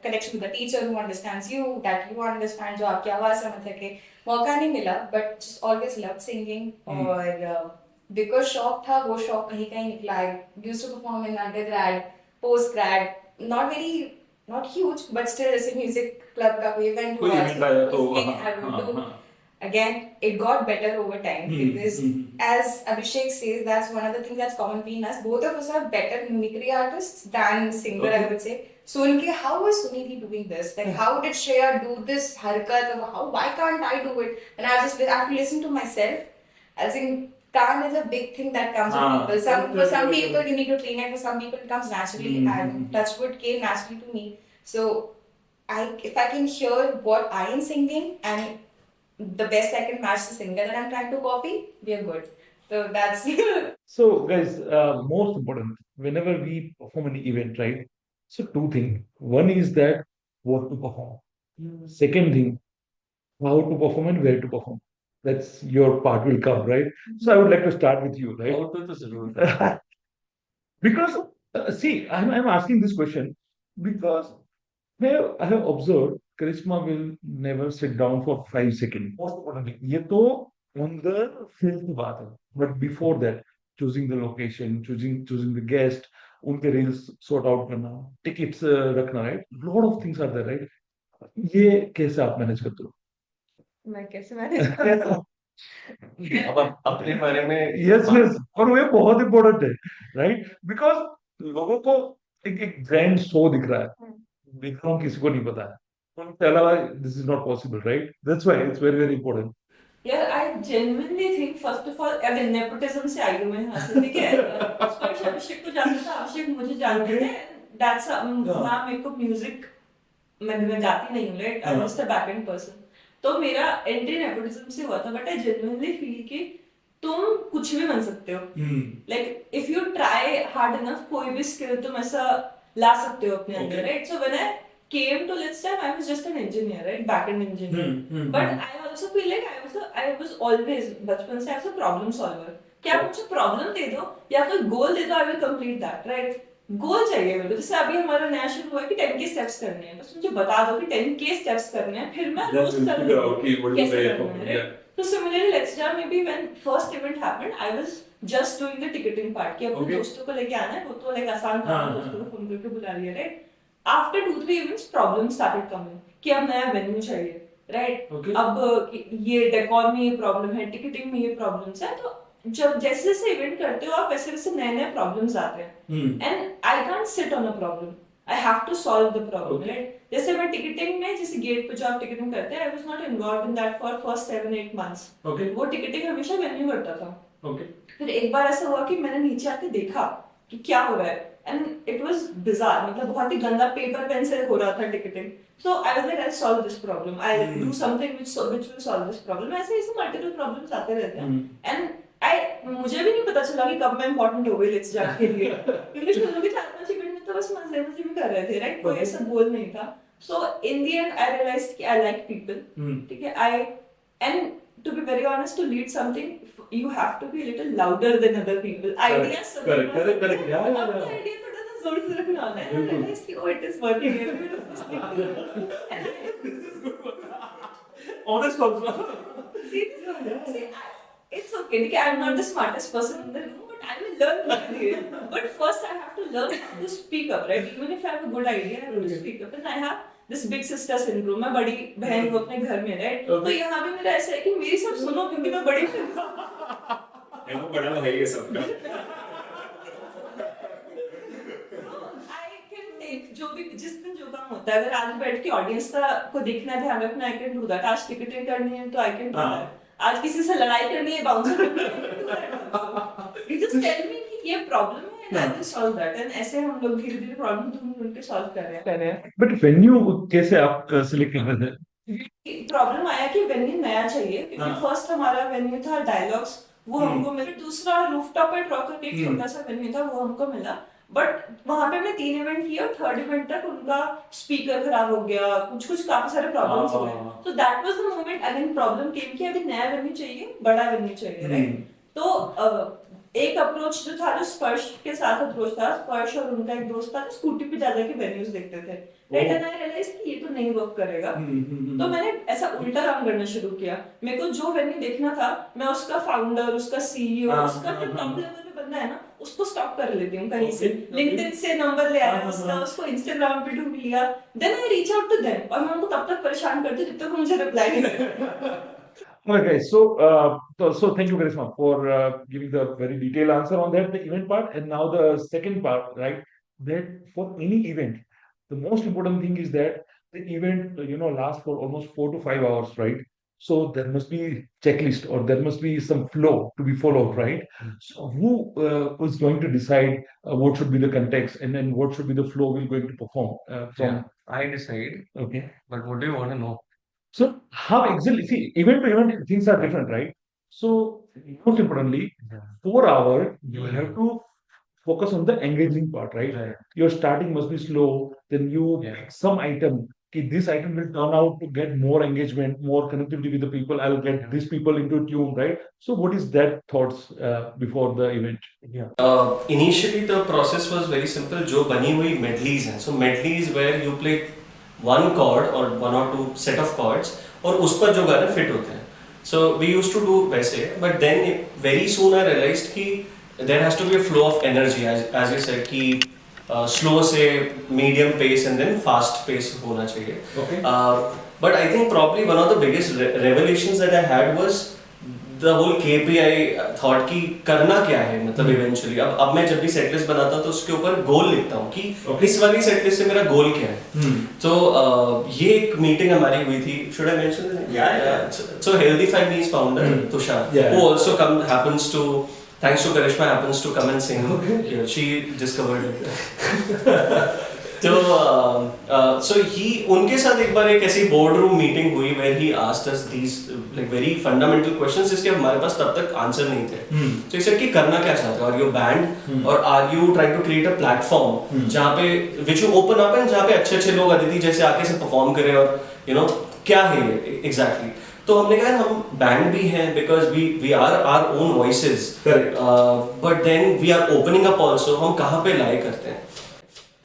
H: connection with the teacher who understands you, that you understand जो आपकी आवाज़ समझ सके. मौका नहीं मिला, but just always loved singing और because शौक था वो शौक कहीं कहीं निकला. I used to perform in undergrad, postgrad, not huge, but still जैसे music club का कोई event
C: कोई
H: हुआ
C: event आया तो
H: I would do. Again, it got better over time because, as Abhishek says, that's one of the things that's common between us. Both of us are better mimicry artists than singer, I would say. So, how was Sunidhi doing this? Like, how did Shreya do this harkat? Why can't I do it? And I have to listen to myself. I think Khan is a big thing that comes with people. For some people, you need to train it. For some people, it comes naturally. And Touchwood came naturally to me. So, if I can hear what I am singing and the best I can match the singer that I'm trying to copy, we are good. So that's
D: So, guys, most important, whenever we perform an event, right? So, two things. One is that what to perform. Second thing, how to perform and where to perform. That's your part will come, right? So, I would like to start with you, right? Because, see, I'm asking this question because I have observed Charisma will never sit down for 5 seconds. Most importantly, ये तो on the field की बात है. But before that, choosing the location, choosing the guest, उनके reels sort out करना, tickets रखना, right? Lot of things are there, right? ये कैसे आप manage करते हो?
A: मैं कैसे मैनेज करता हूँ?
E: अब अपने बारे में
D: yes और वो ये बहुत important है, right? Because लोगों को एक brand show दिख रहा है, बैकग्राउंड किसी को नहीं पता है. उनके अलावा this is not possible, right? That's why it's very important.
G: Yeah, I genuinely think first of all, अगर nepotism से आई हूँ मैं यहाँ से, ठीक है? स्पर्श अभिषेक को जानता था, अभिषेक मुझे जानते थे. That's वहाँ मेरे को music मैं गाती नहीं हूँ, right? I'm just a back-end person. तो मेरा entry nepotism से हुआ था, but I genuinely feel कि तुम कुछ भी बन सकते हो. Like if you try hard enough, कोई भी skill तुम ऐसा ला सकते हो अपने अंदर, right? So when I came to Let's Jam, I was just an engineer, right? Back-end engineer. But I also feel like I was always बचपन से I was a problem solver. कि आप मुझे problem दे दो या कोई goal दे दो, I will complete that, right? गोल चाहिए मेरे को. जैसे अभी हमारा नया शुरू हुआ है कि 10K स्टेप्स करने हैं, बस मुझे बता दो कि 10K स्टेप्स करने हैं, फिर मैं रोज कर लूँगी कैसे करना है. So similarly, Let's Jam, maybe when first event happened, I was just doing the ticketing part कि अपने दोस्तों को लेके आना है, वो तो like आसान था, दोस्तों को फोन करके बुला लिया, right? After 2-3 events, problems started coming कि अब नया venue चाहिए, right? अब ये decor में ये problem है, ticketing में ये problems है, तो जब जैसे जैसे इवेंट करते हो आप वैसे वैसे नए नए प्रॉब्लम्स आते हैं. And I can't sit on a problem, I have to solve the problem, right? जैसे मैं टिकटिंग में, जैसे गेट पे जो आप टिकटिंग करते हैं, I was not involved in that for first 7-8 months. वो टिकटिंग हमेशा वेन्यू करता था. फिर एक बार ऐसा हुआ कि मैंने नीचे आके देखा कि क्या हो रहा है, एंड इट वाज बिजार, मतलब बहुत ही गंदा पेपर पेन से हो रहा था ticketing. So I was like, I'll solve this problem. I'll do something which will solve this problem. ऐसे मल्टीपल प्रॉब्लम्स आते रहते हैं. एंड मुझे भी नहीं पता चला कि कब मैं इम्पोर्टेंट हो गई लेट्स जाम के लिए, क्योंकि शुरू के 4-5 इवेंट में तो बस मजे में कर रहे थे, राइट? कोई ऐसा गोल नहीं था. So in the end I realized कि आई लाइक पीपल, ठीक है? And to be very honest, to lead something you have to be little louder than other people. Ideas
C: correct
G: idea थोड़ा सा जोर से रखना होता है. आई रियलाइज्ड कि oh, it is working. Honest also. See, it's okay. Like, I'm not the smartest person in the room, but I will learn with it. But first, I have to learn how to speak up, right? Even if I have a good idea, I have to speak up. And I have this big sister syndrome. मैं बड़ी बहन हूँ अपने घर में, right? तो यहाँ भी मेरा ऐसा है कि मेरी सब सुनो क्योंकि मैं बड़ी हूँ.
F: वो बड़ा है ये सबका.
G: जो भी जिस दिन जो काम होता है, अगर आज बैठ के ऑडियंस को देखना है, ध्यान रखना, आई कैन डू दैट. आज टिकटें करनी है तो आई कैन डू दैट. आज किसी से लड़ाई करनी है, बाउंसर करनी है, यू जस्ट टेल मी कि ये प्रॉब्लम है and I will solve that. And ऐसे हम लोग धीरे-धीरे प्रॉब्लम ढूंढ के सॉल्व कर रहे हैं.
D: बट वेन्यू कैसे आप सिलेक्ट कर रहे थे?
G: प्रॉब्लम आया कि वेन्यू नया चाहिए, क्योंकि फर्स्ट हमारा वेन्यू था डायलॉग्स, वो हमको मिला. दूसरा रूफटॉप एट रॉक करके एक छोटा सा वेन्यू था, वो हमको मिला. बट वहां पे हमने 3 इवेंट किए और 3rd इवेंट तक उनका स्पीकर खराब हो गया, कुछ काफी सारे प्रॉब्लम्स हुए. तो that was the moment again problem came कि अभी नया वेन्यू चाहिए, बड़ा वेन्यू चाहिए, राइट? तो एक अप्रोच जो था, जो स्पर्श के साथ अप्रोच था, स्पर्श और उनका एक दोस्त था जो स्कूटी पे ज्यादा के वेन्यूज देखते थे, राइट? एंड आई रियलाइज कि ये तो नहीं वर्क करेगा. तो मैंने ऐसा उल्टा काम करना शुरू किया. मेरे को जो वेन्यू देखना था, मैं उसका फाउंडर, उसका सीईओ, उसका जो टॉप लेवल पे बंदा है ना, उसको स्टॉक कर लेती हूँ कहीं से. लिंक्डइन से नंबर ले आया उसका, उसको इंस्टाग्राम पे ढूंढ लिया. Then I reach out to them और मैं उनको तब तक परेशान करती हूँ जब तक मुझे रिप्लाई नहीं करते.
D: Okay, so thank you very much for giving the very detailed answer on that, the event part. And now the second part, right? That for any event, the most important thing is that the event, lasts for almost 4 to 5 hours, right? So there must be checklist or there must be some flow to be followed, right? So who is going to decide what should be the context and then what should be the flow we're going to perform from?
I: I decide.
D: Okay.
I: But what do you want to know?
D: So how exactly, see, event to event, things are different, right? So most importantly, 4 hours, you have to focus on the engaging part, right? Your starting must be slow, then you pick some item. Okay, this item will turn out to get more engagement, more connectivity with the people. I'll get these people into tune, right? So what is that thoughts before the event?
E: Initially the process was very simple. जो बनी हुई medleys हैं. So medleys where you play one chord or 1 or 2 set of chords और उस पर जो गाने fit होते हैं. So we used to do वैसे, but then very soon I realized कि there has to be a flow of energy, as you said कि slow से medium pace and then fast pace होना चाहिए.
C: Okay.
E: But I think probably one of the biggest revelations that I had was the whole KPI thought कि करना क्या है, मतलब eventually अब मैं जब भी सेटलिस्ट बनाता हूँ तो उसके ऊपर गोल लिखता हूँ कि इस वाली सेटलिस्ट से मेरा गोल क्या है. तो ये एक मीटिंग हमारी हुई थी. Should I mention it? Yeah. So Healthy Families founder Tushar, who also happens to, thanks to Karishma, happens to come and sing here. She discovered it. तो उनके साथ एक बार एक ऐसी बोर्ड रूम मीटिंग हुई where he asked us these like very fundamental questions जिसके हमारे पास तब तक आंसर नहीं थे. तो he said कि करना क्या चाहते हो? Are you a band or are you trying to create a platform जहाँ पे which you open up and जहाँ पे अच्छे लोग अदिति जैसे आके से परफॉर्म करें और क्या है exactly. तो हमने कहा हम बैंड भी हैं because we are our own voices, but then we are opening up also. हम कहाँ पे लाई करते हैं.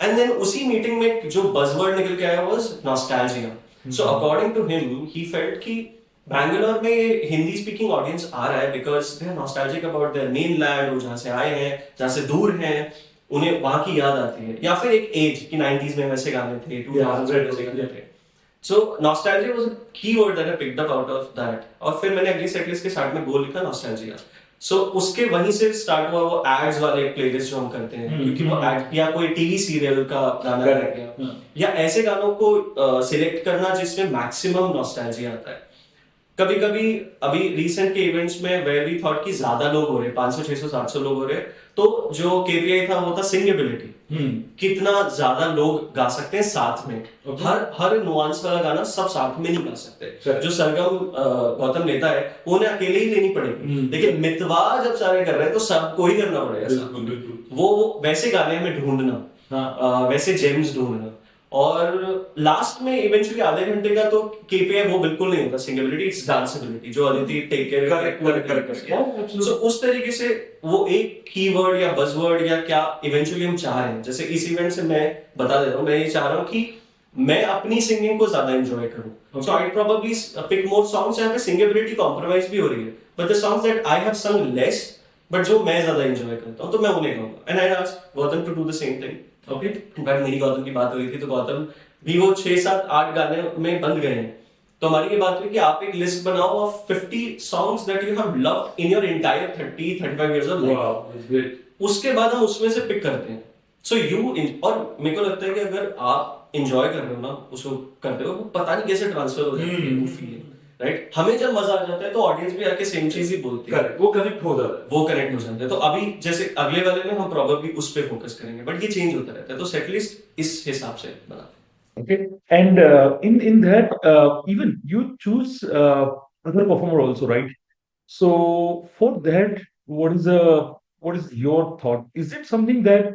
E: And then उसी मीटिंग में जो buzzword निकल के आया was nostalgia. So according to him, he felt कि बैंगलोर में हिंदी स्पीकिंग ऑडियंस आ रहा है because they are nostalgic about their mainland, वो जहाँ से आए हैं, जहाँ से दूर हैं, उन्हें वहाँ की याद आती है. या फिर एक एज कि 90s में वैसे गाने थे, 2000s में वैसे गाने थे. So nostalgia was a keyword that I picked up out of that. और फिर मैंने अगली सेटलिस्ट के साथ में गोल लिखा nostalgia. So उसके वहीं से स्टार्ट हुआ वो एड्स वाले प्लेलिस्ट जो हम करते हैं, क्योंकि वो एड या कोई टीवी सीरियल का गाना रह गया या ऐसे गानों को सिलेक्ट करना जिसमें मैक्सिमम नॉस्टैल्जिया आता है. कभी कभी अभी रिसेंट के इवेंट्स में वेयर वी थॉट कि ज्यादा लोग हो रहे, 500 600 700 लोग हो रहे, तो जो केपीआई था वो था सिंगेबिलिटी. कितना ज्यादा लोग गा सकते हैं साथ में. हर नुआंस वाला गाना सब साथ में नहीं गा सकते. जो सरगम गौतम लेता है वो उन्हें अकेले ही लेनी पड़ेगी, लेकिन मितवा जब सारे कर रहे हैं तो सबको ही करना पड़ेगा. वो वैसे गाने में ढूंढना, वैसे जेम्स ढूंढना. और लास्ट में इवेंचुअली आधे घंटे का तो केपीआई वो बिल्कुल नहीं होता. सिंगेबिलिटी इट्स डांसेबिलिटी जो अदिति टेक केयर करेक्ट. सो उस तरीके से वो एक कीवर्ड या बज़वर्ड या क्या इवेंचुअली हम चाह रहे हैं. जैसे इस इवेंट से मैं बता दे रहा हूँ, मैं ये चाह रहा हूँ कि मैं अपनी सिंगिंग को ज्यादा एंजॉय करूं. So I probably pick more songs जहाँ पे सिंगेबिलिटी कॉम्प्रोमाइज भी हो रही है, but the songs that I have sung less but जो मैं ज्यादा एंजॉय करता हूँ तो मैं उन्हें गाऊंगा. And I asked Gautam to do the same thing. Okay, but मेरी गौतम की बात हो रही थी तो गौतम भी वो 6 7 8 गाने में बंद गए हैं. तो हमारी ये बात हुई कि आप एक लिस्ट बनाओ of 50 songs that you have loved in your entire 30-35 years of life.
C: Wow, that's great.
E: उसके बाद हम उसमें से पिक करते हैं. सो और मेरे को लगता है कि अगर आप एंजॉय कर रहे हो ना उसको करते हो, वो पता नहीं कैसे ट्रांसफर हो जाती है वो फीलिंग. राइट, हमें जब मजा आ जाता है तो ऑडियंस भी आके सेम चीज ही बोलती है.
C: Correct. वो कनेक्ट हो जाता है.
E: वो कनेक्ट हो जाते हैं. तो अभी जैसे अगले वाले में हम प्रोबेबली उस पे फोकस करेंगे, बट ये चेंज होता रहता है. तो सेट लिस्ट इस हिसाब से बनाते हैं.
D: Okay, and in that even you choose other performer also, right? So for that, what is your thought? Is it something that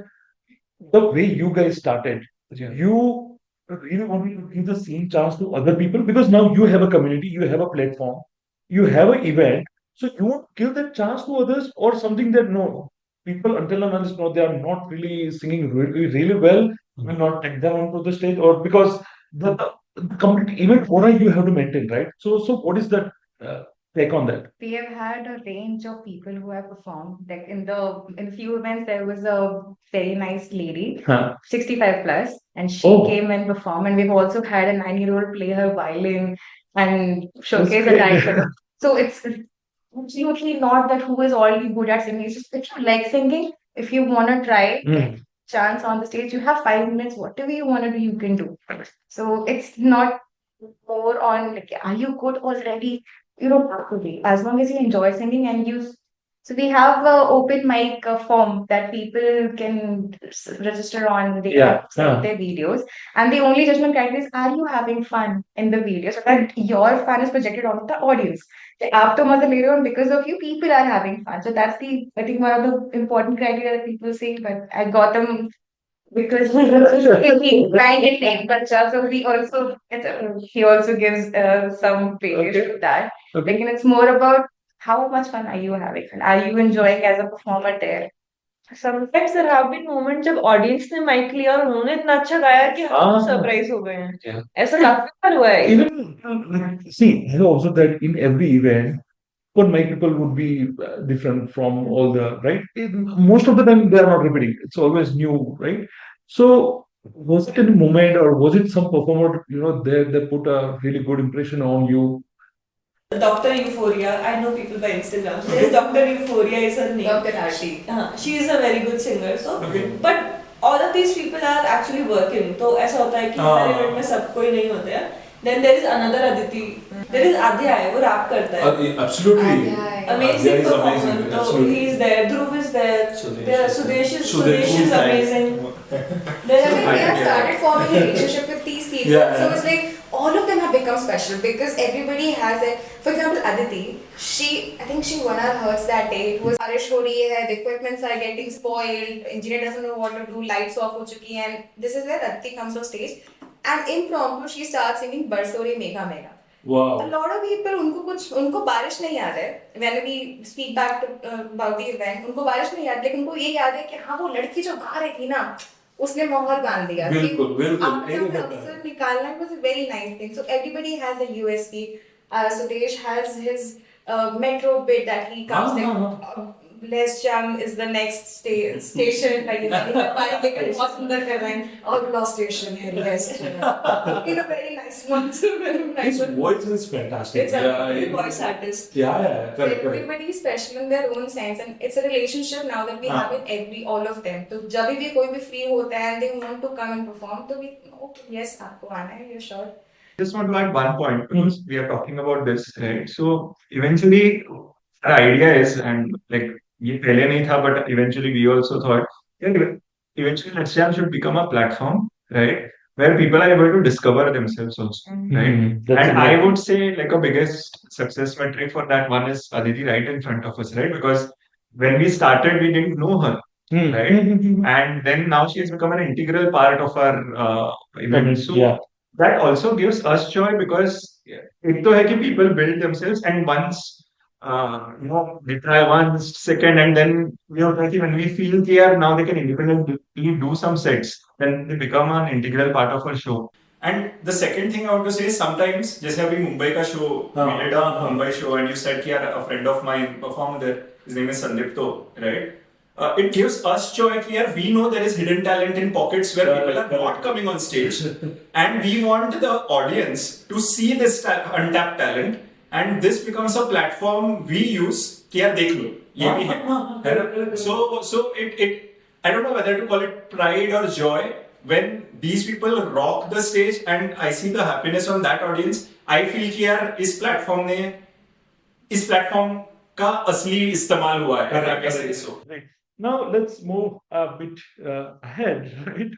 D: the way you guys started, you really wanted to give the same chance to other people because now you have a community, you have a platform, you have an event, so you want to give that chance to others, or something that no people until and unless no they are not really singing really well, will not take them onto the stage, or because the complete event order you have to maintain, right? So what is that take on that?
H: We have had a range of people who have performed. Like in few events, there was a very nice lady,
D: Huh.
H: 65 plus, and she
D: Oh.
H: came and performed. And we've also had a 9-year-old play her violin and showcase a
D: great.
H: talent. So it's absolutely not that who is already good at singing. It's just if you like singing, if you want to try, get chance on the stage, you have 5 minutes. Whatever you want to do, you can do. So it's not more on like, are you good already? You don't have to be. As long as you enjoy singing and you. So we have a open mic form that people can register on. They
D: Yeah,
H: can send their videos, and the only judgment criteria is: are you having fun in the video? So that your fun is projected onto the audience. आप तो मजा ले रहे हो, and because of you, people are having fun. So that's I think one of the important criteria that people say. But I got them because he blind and lame bacha, so he also gives some weightage
D: Okay.
H: to that.
D: Okay.
H: Like, and it's more about how much fun are you having? And are you enjoying as a performer there?
A: Sometimes there have been moments जब audience ने mic लिया और उन्होंने इतना अच्छा गाया कि हम
D: हाँ।
A: सरप्राइज हो गए हैं.
D: Yeah.
A: ऐसा काफी बार हुआ है.
D: Even see, I know also that in every event, one mic people would be different from all the right. Most of the time they are not repeating. It's always new, right? So was it any moment, or was it some performer they put a really good impression on you?
G: Dr. Euphoria, I know people by Instagram. So there's Dr. Euphoria is her name.
H: Dr. Arti.
G: She is a very good singer. So,
C: Okay.
G: but all of these people are actually working. तो ऐसा होता है कि हर event में सब कोई नहीं होते हैं. Then there is another Aditi. There is Adhyay, वो rap करता है.
C: Absolutely.
G: Amazing
C: Adhyay is
G: performer.
C: amazing.
G: So
C: Absolutely.
G: he is there. Dhruv is there.
E: Sudesh.
G: Sudesh is amazing. There
H: I mean, we have
G: are
H: started forming a relationship with these people.
C: Yeah,
H: So
C: yeah.
H: it's like all of them have become special because everybody has it. For example, Aditi, I think she won our hearts that day. It was बारिश हो रही है, the equipments are getting spoiled, engineer doesn't know what to do, lights off हो चुकी हैं, and this is where Aditi comes on stage. And impromptu, she starts singing बरसोरे Megha Megha.
C: Wow.
H: A lot of people, उनको बारिश नहीं याद है. When we speak back about the event, उनको बारिश नहीं याद, लेकिन उनको ये याद है कि हाँ वो लड़की जो गा रही थी ना, उसने माहौल बांध दिया.
C: बिल्कुल, बिल्कुल.
H: आपने अपना अवसर निकालना was a very nice thing. So everybody has a USP. Sudesh has his metro bit that he comes Let's Jam is the next station. Like, बहुत सुंदर कर रहे हैं. और station है West. Very nice one. Very nice
C: His
H: one.
C: voice is fantastic.
G: It's a voice artist.
C: Yeah,
H: So
C: correct.
H: everybody is special in their own sense, and it's a relationship now that we have with all of them. तो जब भी कोई भी free होता है and they want to come and perform, तो we okay, yes आपको आना है, you're sure.
I: Just want to add one point because we are talking about this, right? So eventually, the idea is, and like ये पहले नहीं था, but eventually we also thought, yeah, eventually Let's Jam should become a platform, right, where people are able to discover themselves also, right?
D: That's
I: And I
D: great.
I: would say like a biggest success metric for that one is Aditi right in front of us, right? Because when we started, we didn't know her, right? And then now she has become an integral part of our event. So
D: Yeah.
I: that also gives us joy because एक तो है कि people build themselves and once they try once, second, and then like when we feel that now they can independently do some sets, then they become an integral part of our show.
F: And the second thing I want to say is sometimes, जैसे अभी मुंबई का show, we did a Mumbai show, and you said कि यार a friend of mine performed there. His name is Sandipto, right? It gives us joy कि यार we know there is hidden talent in pockets where people are not coming on stage, and we want the audience to see this untapped talent, and this becomes a platform we use कि यार देख लो ये भी है. So it I don't know whether to call it pride or joy. When these people rock the stage and I see the happiness on that audience, I feel कि यार इस platform का असली इस्तेमाल हुआ है. I can say so.
D: Right. Now let's move a bit ahead, right?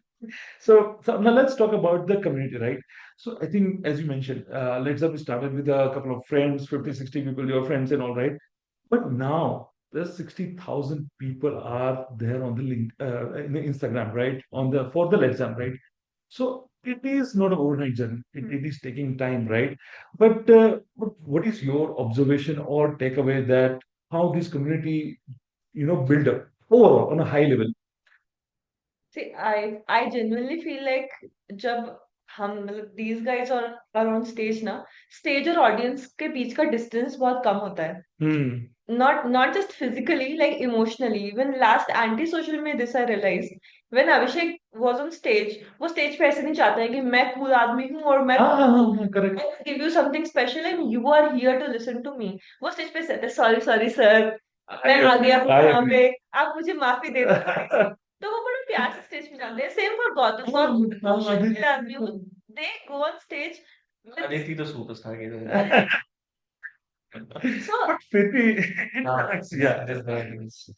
D: So now let's talk about the community, right? So I think, as you mentioned, let's say we started with a couple of friends, 50, 60 people, your friends and all, right? But now there's 60,000 people are there on the link in the Instagram, right? For the exam, right? So it is not an overnight journey. It is taking time, right? But what is your observation or takeaway that how this community, build up overall on a high level?
A: See, I genuinely feel like जब हम मतलब these guys are on stage ना, stage और audience के बीच का distance बहुत कम होता है. Not just physically, like emotionally. Even last anti-social में this I realized. When Abhishek was on stage, वो stage पे ऐसे नहीं चाहता है कि मैं cool आदमी हूँ और मैं
D: Correct.
A: I will give you something special and you are here to listen to me. वो stage पे कहते sorry sir, मैं आ गया हूँ यहाँ पे, आप मुझे माफी दे दो. तो वो बड़ा प्यार से स्टेज पे जाते हैं. सेम फॉर गौतम आदमी हूँ. They go on stage with
E: Aditi तो सुपरस्टार के
A: so
D: But फिर भी yeah,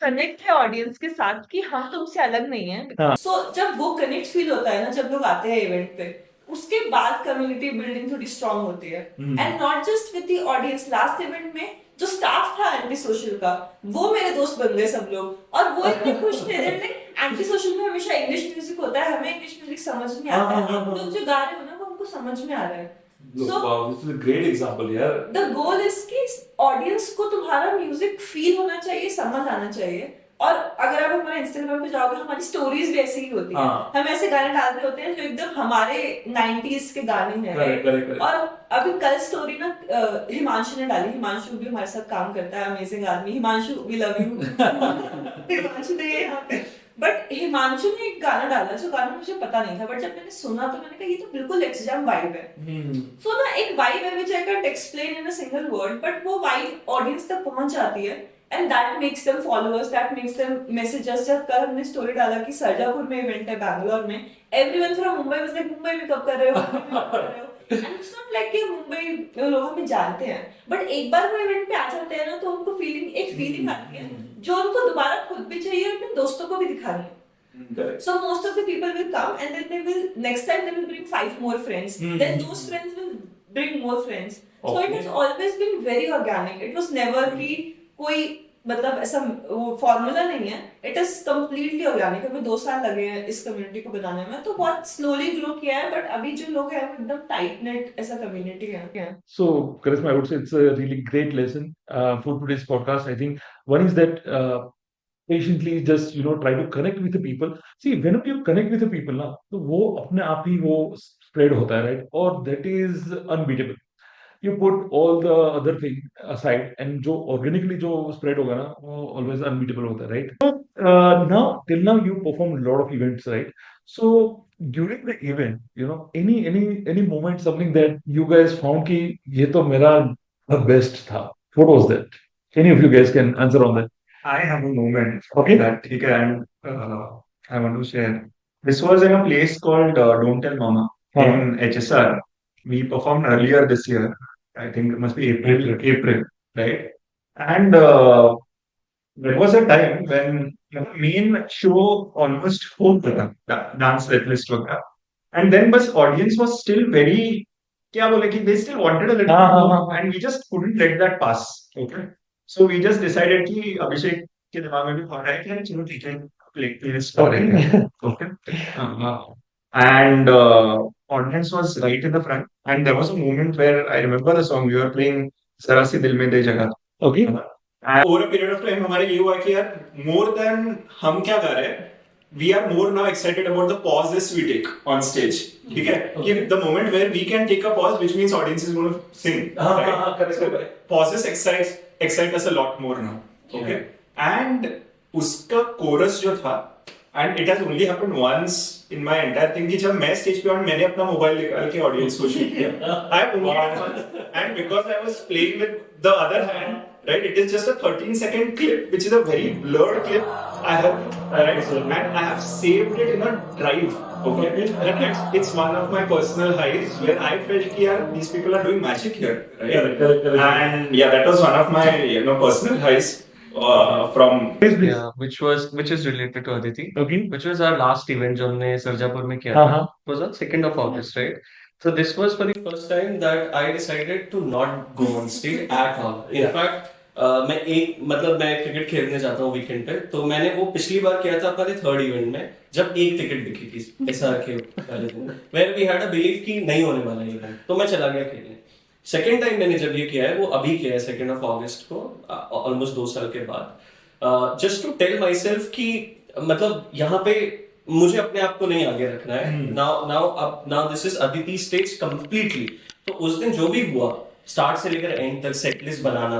A: कनेक्ट है ऑडियंस के साथ कि हम तुमसे अलग नहीं है.
G: सो जब वो कनेक्ट फील होता है ना, जब लोग आते हैं इवेंट पे, उसके बाद कम्युनिटी बिल्डिंग थोड़ी स्ट्रांग होती है. And not just with the audience. Last event में जो स्टाफ था एंटी सोशल का, वो मेरे दोस्त बन गए सब लोग. और वो इतने खुश थे. एंटी सोशल में हमेशा इंग्लिश म्यूजिक होता है, हमें इंग्लिश म्यूजिक समझ नहीं आता है. आप लोग जो गा रहे हो ना, वो हमको समझ में आ रहा है.
C: Wow, this is a great example, yeah.
G: The goal is कि ऑडियंस को तुम्हारा म्यूजिक फील होना चाहिए, समझ आना चाहिए. और अगर आप हमारे इंस्टाग्राम पे जाओगे, हमारी स्टोरीज भी ऐसी ही होती हैं. हम ऐसे गाने डाल रहे होते हैं जो एकदम हमारे 90s के गाने हैं.
C: Correct.
G: और अभी कल स्टोरी ना हिमांशु ने डाली. हिमांशु भी हमारे साथ काम करता है, अमेजिंग आदमी. Himanshu we love you. Himanshu तो ये यहाँ पे. बट हिमांशु ने एक गाना डाला जो गाना मुझे पता नहीं था, बट जब मैंने सुना तो मैंने कहा ये तो बिल्कुल एग्जाम वाइब है. सो ना एक वाइब है which I can't explain in a single word, but वो वाइब ऑडियंस तक पहुंच जाती है. And that makes them followers, that makes them messages. जब कल हमने स्टोरी डाला कि सरजापुर में इवेंट है बैंगलोर में, everyone from Mumbai was like Mumbai में कब कर रहे हो. एंड इट्स नॉट लाइक कि मुंबई लोग हमें जानते हैं, बट एक बार वो इवेंट पे आ जाते हैं ना, तो उनको एक फीलिंग आती है जो उनको दोबारा खुद भी चाहिए और अपने दोस्तों को भी दिखानी है. So most of the people will come and then they will next time they will bring 5 more friends. Then those friends will bring more friends. So it has always been very organic. It was never कि कोई मतलब ऐसा formula नहीं है. It is completely organic. हमें 2 साल लगे हैं इस कम्युनिटी को बनाने में, तो बहुत स्लोली ग्रो किया है. बट अभी जो लोग हैं एकदम टाइट नेट ऐसा कम्युनिटी है.
D: So, Charisma, I would say it's a really great lesson for today's podcast. I think one is that patiently just try to connect with the people. See, whenever you connect with the people ना, तो वो अपने आप ही वो spread होता है, right? और that is unbeatable. You put all the other thing aside and जो organically जो spread होगा ना, वो always unbeatable होता है, right? So now till now you perform a lot of events, right? So during the event, any moment something that you guys found कि ये तो मेरा the best था. What was that? Any of you guys can answer on that.
I: I have a moment
D: Okay.
I: that I want to share. This was in a place called Don't Tell Mama in HSR. We performed earlier this year. I think it must be April, right? And there was a time when the main show almost हो गया था, dance list वगैरह. And then बस audience was still very क्या बोले कि they still wanted a little more, and we just couldn't let that pass. Okay. So we just decided कि अभिषेक के दिमाग में भी थॉट आया कि चलो ठीक है प्लेलिस्ट करेंगे. Okay. And audience was right in the front, and there was a moment where I remember the song we were playing जरा सी दिल में दे जगह.
D: Okay.
F: Over a period of time हमारे ये हुआ कि यार मोर देन हम क्या गा रहे हैं, we are more now excited about the pauses we take on stage. Okay? The moment where we can take a pause, which means audience is going to sing. Right? So pauses excite us a lot more now. Okay? And उसका chorus जो था, and it has only happened once in my entire thing कि जब मैं stage पे और मैंने अपना मोबाइल निकाल के audience को shoot किया. I only did once, and because I was playing with the other hand, right? It is just a 13-second clip, which is a very blurred clip. I have and I have saved it in a drive. Okay, and it's one of my personal highs where I felt कि यार these people are doing magic here, right? Correct. And yeah, that was one of my personal highs from.
E: Yeah, which is related to Aditi.
D: Okay.
E: Which was our last event जो हमने सरजापुर में किया
D: हाँ,
E: था.
D: हाँ.
E: It was on 2nd of August, right? So this was for the first time that I decided to not go on stage at all. In fact, मैं cricket खेलने जाता हूँ वीकेंड पे, तो मैंने वो पिछली बार किया था अपने थर्ड इवेंट में जब एक टिकट बिकी थी SR के वाले दिन, where we had a belief कि नहीं होने वाला ये इवेंट, तो मैं चला गया खेलने. सेकेंड टाइम मैंने जब ये किया है वो अभी किया है 2nd of August को, ऑलमोस्ट 2 साल के बाद. Just to tell myself कि मतलब यहाँ पे मुझे अपने आप को नहीं आगे रखना है. Now this is Aditi stage completely. तो उस दिन जो भी हुआ, स्टार्ट से लेकर एंड तक सेट लिस्ट बनाना,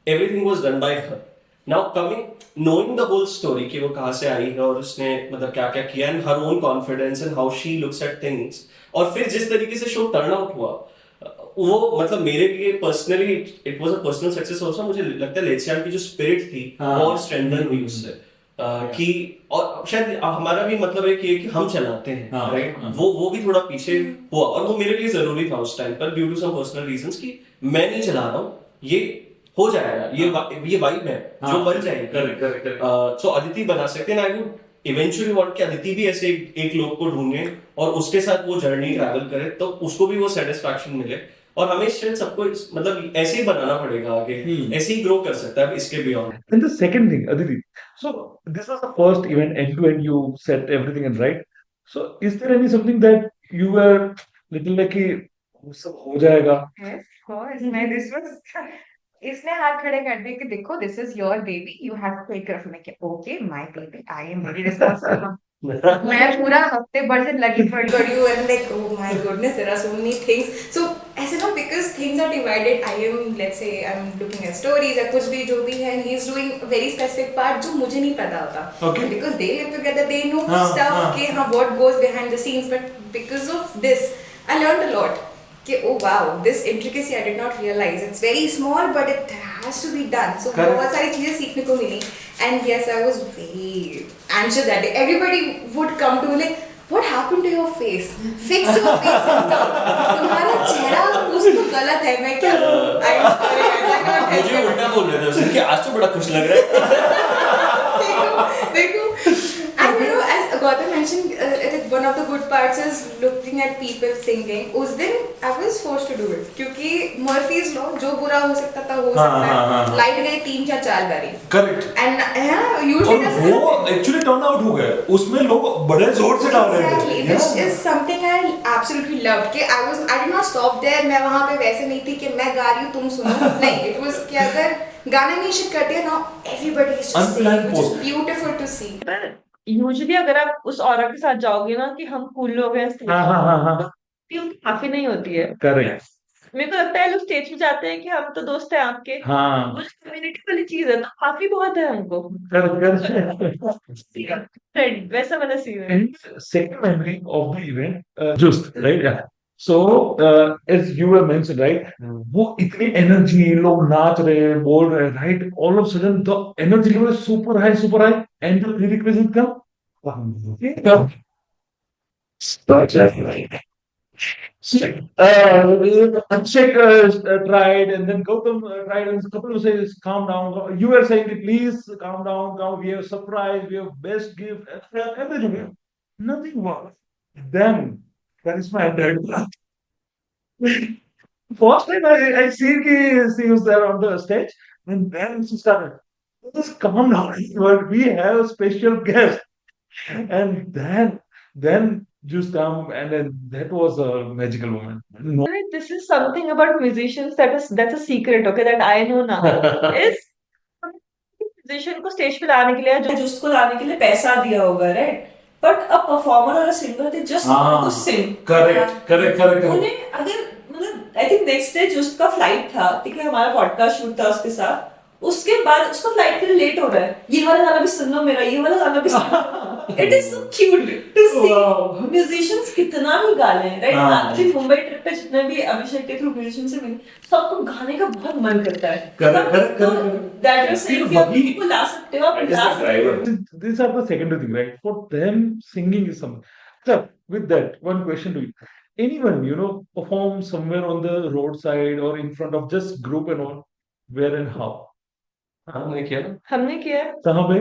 E: everything was done by her. Now coming knowing the whole story कि वो कहाँ से आई है और उसने मतलब क्या क्या किया, and her own confidence and how she looks at things, और फिर जिस तरीके से शो टर्न आउट हुआ, वो मतलब मेरे लिए personally it was a personal success also. मुझे लगता है लेट्स की जो स्पिरिट थी और स्ट्रेंथन हुई उससे कि, और शायद हमारा भी मतलब है कि हम चलाते हैं, राइट? वो भी थोड़ा पीछे हुआ, और वो मेरे लिए जरूरी था उस टाइम पर due to some personal reasons कि मैं नहीं चला रहा हूँ, ये हो जाएगा, ये वाइब है जो बन जाएगी. करेक्ट. सो अदिति बना सकते हैं. आई वुड इवेंचुअली वांट कि अदिति भी ऐसे एक लोग को ढूंढे और उसके साथ वो जर्नी ट्रैवल करे, तो उसको भी वो सेटिस्फैक्शन मिले. और हमें शायद सबको मतलब ऐसे ही बनाना पड़ेगा आगे, ऐसे ही ग्रो कर सकता है इसके beyond.
D: And the second thing, Aditi, so this was the first event, end to end, you set everything in right. So is there any something that you were little like कि वो सब हो जाएगा?
H: Yes, of course. this was इसने हाथ खड़े कर दिए कि देखो this is your baby, you have to take care of. मैं क्या okay my baby, I am very responsible. मैं पूरा हफ्ते भर से लगी पड़ी हूँ and like oh my goodness there are so many things. So ऐसे ना because things are divided. I am, let's say I'm looking at stories या कुछ भी जो भी है, he is doing very specific part जो मुझे नहीं पता होता.
D: Okay.
H: Because they live together, they know stuff कि हाँ what goes behind the scenes. But because of this I learned a lot. कि oh wow, this intricacy I did not realize. It's very small but it has to be done. So बहुत सारी चीजें सीखने को मिली. And yes, I was very anxious that day. Everybody would come to me like, what happened to your face? Fix your face and come. तुम्हारा चेहरा कुछ तो गलत है. मैं क्या I'm sorry, I cannot help
E: मुझे
H: it.
E: उल्टा बोल रहे थे उसने कि आज तो बड़ा खुश लग रहा है.
H: देखो and you know as Gautam mentioned, one of the good parts is looking at people singing. उस दिन I was forced to do it क्योंकि Murphy's law, जो बुरा हो सकता था हो सकता है. लाइट गई 3 या 4 बारी.
C: करेक्ट.
H: And usually
C: और वो एक्चुअली टर्न आउट हो गए, उसमें लोग बड़े जोर से गा रहे थे.
H: Exactly, which is something I absolutely loved. कि I did not stop there. मैं वहाँ पे वैसे नहीं थी कि मैं गा रही हूँ तुम सुनो. नहीं, it was कि अगर गाना नहीं शिट करते हैं now everybody is just singing, which is beautiful to see.
A: Usually अगर आप उस औरत के साथ जाओगे ना कि हम कूल लोग हैं,
D: हाँ.
A: काफी नहीं होती है.
D: Correct.
A: मेरे को लगता है लोग स्टेज पे जाते हैं कि हम तो दोस्त हैं आपके.
D: हाँ.
A: वो कम्युनिटी वाली चीज है, तो काफी बहुत है हमको.
D: Correct.
A: फ्रेंड वैसा वाला सीन है.
D: And second memory of the event, just right. Yeah. So as you were mentioned, right? वो इतनी energy, लोग नाच रहे हैं, बोल रहे हैं, right? All of a sudden the energy level is super high, and the prerequisite come. Abhishek tried, and then Gautam tried, and Kapil says, "Calm down." You were saying, "Please calm down. We have surprise. We have best gift. Everything." Nothing was. Then Charisma entered. First time I see she was there on the stage, and then she started. Just calm down. But we have a special guest, and then just come, and then that was a magical moment. No.
A: This is something about musicians that's a secret, okay, that I know now. Is musician को stage पे लाने के लिए, जो
G: जिसको लाने के लिए पैसा दिया होगा, right? but a performer or a singer, they just want to sing.
C: Correct.
G: उन्हें अगर मतलब आई थिंक नेक्स्ट डे जो उसका फ्लाइट था, ठीक है, हमारा पॉडकास्ट शूट था उसके साथ, उसके बाद उसका फ्लाइट के लिए लेट हो रहा है, ये वाला गाना भी सुन लो मेरा, ये वाला गाना भी सुन लो। It is so cute to see musicians कितना भी गा रहे हैं, राइट? अभी मुंबई ट्रिप पे जितने भी अभिषेक के थ्रू म्यूजिशियन से मिले, सबको गाने का बहुत मन करता है। दैट इज इफ you ला सकते हो, आप ला सकते हो।
D: These are the secondary thing, right? For them, singing is something. So, with that, one question to you. Anyone, perform somewhere on the roadside or in front of just group and all, where and how?
E: हमने किया ना?
A: हमने किया है।
D: कहाँ पे?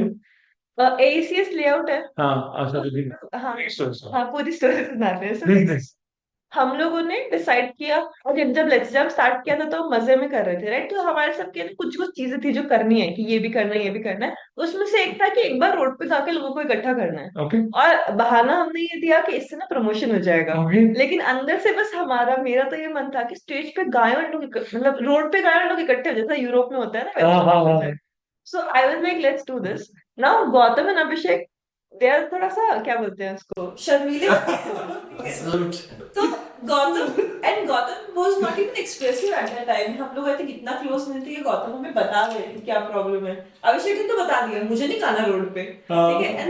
A: ACS layout है।
D: हाँ, आशा दीदी।
A: हाँ
D: Sorry.
A: हाँ, पूरी स्टोरी सुनाते हैं।
D: Nice.
A: हम लोगों ने डिसाइड किया, और जब लेट्स जैम स्टार्ट किया था तो हम मजे में कर रहे थे, राइट? तो हमारे सबके ना कुछ कुछ चीजें थी जो करनी है, कि ये भी करना है, ये भी करना है। उसमें से एक था कि एक बार रोड पे जाके लोगों को इकट्ठा करना है,
D: Okay.
A: और बहाना हमने ये दिया कि इससे ना प्रमोशन हो जाएगा।
D: Okay.
A: लेकिन अंदर से बस मेरा तो ये मन था कि स्टेज पे गायों लोग मतलब रोड पे गायों लोग इकट्ठे हो, जैसा यूरोप में होता है ना,
D: हाँ।
A: So I was like let's do this now. Gautam and Abhishek, they are थोड़ा सा क्या बोलते हैं उसको,
G: शर्मीले। तो Gautam was not even expressive at that time. हम लोग ऐसे कितना क्लोज नहीं थे कि गौतम हमें बता दे कि क्या प्रॉब्लम है। अभिषेक ने तो बता दिया, मुझे नहीं गाना रोड पे, ठीक है। एंड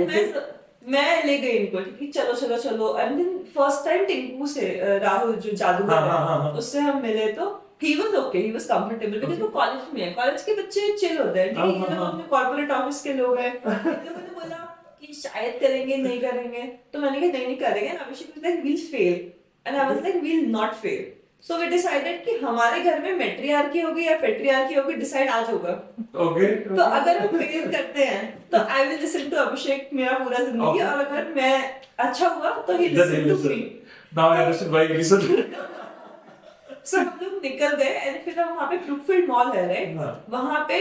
G: मैं ले गई इनको कि चलो। And then first time Tinku से, राहुल जो जादूगर है, उससे हम मिले तो he was okay, he was comfortable because वो कॉलेज में है, कॉलेज के बच्चे चिल होते हैं, ठीक है। ये लोग अपने कॉर्पोरेट ऑफिस के लोग हैं। इन लोगों ने बोला कि शायद करेंगे, नहीं करेंगे, तो मैंने कहा नहीं करेंगे। And Abhishek was like we'll fail, and I was like we'll not fail. So we decided कि हमारे घर में मैट्रियार्की होगी या पेट्रियार्की होगी, डिसाइड आज होगा।
C: Okay.
G: तो अगर हम फेल करते हैं तो I will listen to Abhishek मेरा पूरा जिंदगी, और अगर मैं अच्छा हुआ तो ही listen to me.
C: Now I understand why you listen.
G: So हम लोग निकल गए, एंड फिर हम वहाँ पे ब्रुकफील्ड मॉल है, राइट? वहाँ पे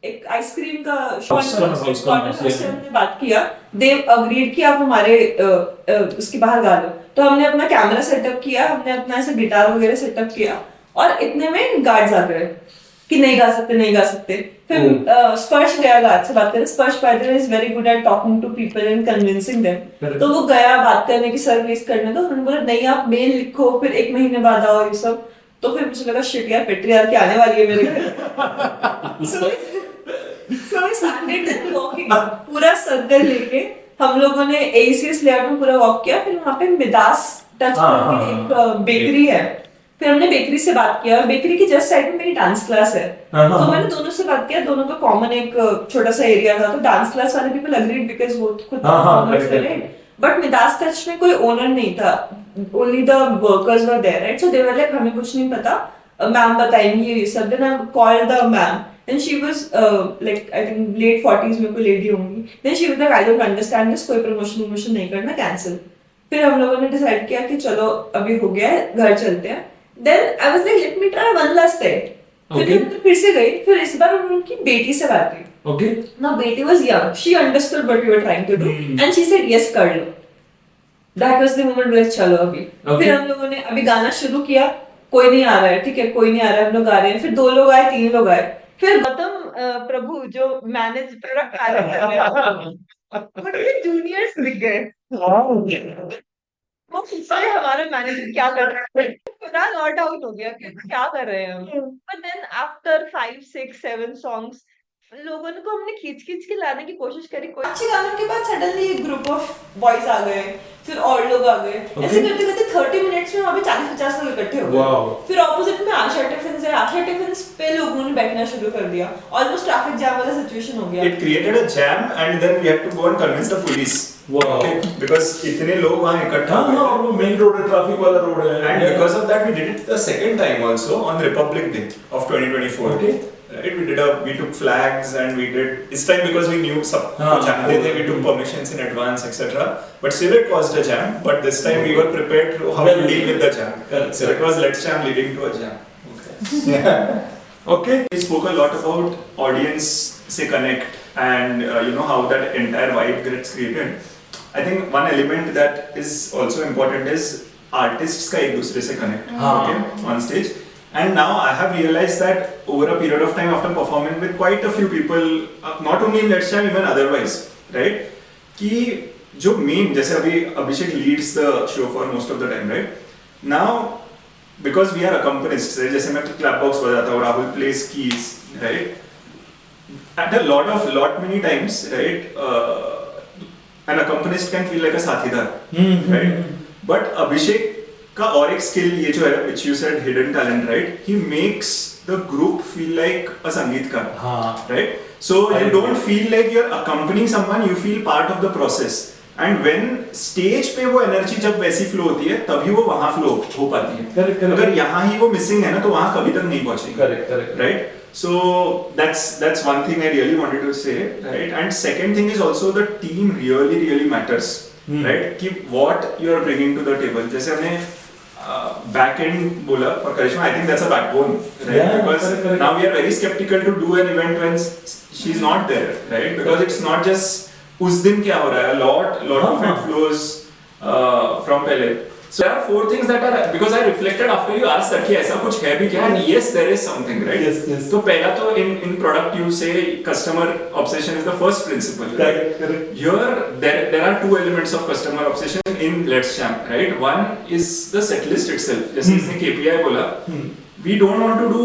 G: एक आइसक्रीम का शॉप से हमने बात किया। दे अग्रीड कि आप हमारे उसके बाहर गा लो। तो हमने अपना कैमरा सेटअप किया, हमने अपना ऐसा गिटार वगैरह सेटअप किया, और इतने में गार्ड्स आ गए कि नहीं गा सकते। फिर स्पर्श गया गार्ड से बात करने। Sparsh by the way is very good at talking to people and convincing them. तो वो गया बात करने की, सर्विस करने। तो उन्होंने बोला नहीं आप मेल लिखो, फिर 1 महीने बाद आओ, ये सब। तो फिर मुझे लगा शिट यार, पेट्रियार्की आने वाली है मेरे घर। So we started then walking, पूरा सर्कल लेके हम लोगों ने ACS लेआउट में पूरा वॉक किया। फिर वहाँ पे मिदास टच करके एक बेकरी है, फिर हमने बेकरी से बात किया। बेकरी की जस्ट साइड में मेरी डांस क्लास है, तो मैंने दोनों से बात किया। दोनों का कॉमन एक छोटा सा एरिया था, तो डांस क्लास वाले पीपल अग्रीड बिकॉज वो खुद परफॉर्मर्स थे, बट मिदास टच में कोई ओनर नहीं था, only the workers were there, right? So they were like हमें कुछ नहीं पता, मैम बताएंगे ये सब। Then I called the ma'am and she was like I think late 40s में कोई लेडी होंगी। Then she was like I don't understand this, कोई प्रमोशन नहीं करना, कैंसिल। फिर हम लोगों ने डिसाइड किया कि चलो अभी हो गया है, घर चलते हैं। Then I was like, let me try one last time. फिर से गई। फिर इस बार उनकी बेटी से बात की।
C: Okay.
G: Now बेटी was young. She understood what we were trying to do, and she said yes कर लो। That was the moment where चलो अभी। फिर हम लोगों ने अभी गाना शुरू किया, कोई नहीं आ रहा है, ठीक है, कोई नहीं आ रहा है, हम लोग गा रहे हैं। फिर 2 लोग आए, 3 लोग आए। फिर गौतम प्रभु जो मैनेज प्रोडक्ट आ रहे हैं, जूनियर्स दिख गए। वो पूछा हमारा मैनेजर क्या कर रहा है, पूरा लॉट आउट हो गया कि क्या कर रहे हैं हम। बट देन आफ्टर 5, 6, 7 सॉन्ग्स लोगों को हमने खींच के लाने की कोशिश करी। कोई अच्छे गानों के बाद सडनली एक ग्रुप ऑफ बॉयज आ गए, फिर और लोग आ गए। ऐसे करते करते 30 मिनट्स में वहाँ पे 40-50 लोग इकट्ठे हो गए। फिर ऑपोजिट में आशा टिफिन्स है, आशा टिफिन्स पे लोगों ने बैठना शुरू कर दिया। ऑलमोस्ट ट्रैफिक जैम वाला सिचुएशन हो गया।
F: It created a jam and then we had to go and convince the police.
C: Wow.
F: Okay? Because इतने लोग वहाँ इकट्ठा हुए थे।
C: वो मेन रोड है, ट्रैफिक वाला रोड है।
F: And because of that, we did it the second time also on Republic Day of 2024.
C: Okay.
F: Right? We took flags and we did this time because we knew सब कुछ जानते थे. We took permissions in advance, etc. But still it caused a jam. But this time we were prepared to how to deal with the jam. So it was Let's Jam leading to a jam. Okay. Yeah.
C: Okay.
F: We spoke a lot about audience se connect and how that entire vibe gets created. I think one element that is also important is artists का एक दूसरे से connect, okay, on stage. And now I have realized that over a period of time after performing with quite a few people, not only in Let's Jam, even otherwise, right? कि जो main जैसे अभी Abhishek leads the show for most of the time, right? Now because we are accompanist, जैसे मैं clap box बजाता हूँ, Rahul plays keys, right? At a lot many times, right? An accompanist can feel like a साथीदार, right? But Abhishek का और एक skill ये जो है, which you said hidden talent, right? He makes the group feel like a संगीतकार, right? So you don't feel like you're accompanying someone, you feel part of the process. And when stage पे वो energy जब वैसी flow होती है, तभी वो वहाँ flow हो पाती है. अगर यहाँ ही वो missing है ना, तो वहाँ कभी तक नहीं पहुँचेगी. Right? So that's one thing I really wanted to say, right? And second thing is also the team really matters, right? कि what you are bringing to the table. जैसे हमने back end बोला और करिश्मा, I think that's a backbone, right? Because now we are very skeptical to do an event when she's not there, right? Because it's not just उस दिन क्या हो रहा है, a lot of it flows from पहले. So there are 4 things that are, because I reflected after you asked that कि ऐसा कुछ है भी क्या, and yes there is something, right? Yes. तो पहला तो in product you say customer obsession is the first principle, right? Here there are 2 elements of customer obsession in Let's Jam, right? One is the setlist itself, जैसे इसने KPI बोला, we don't want to do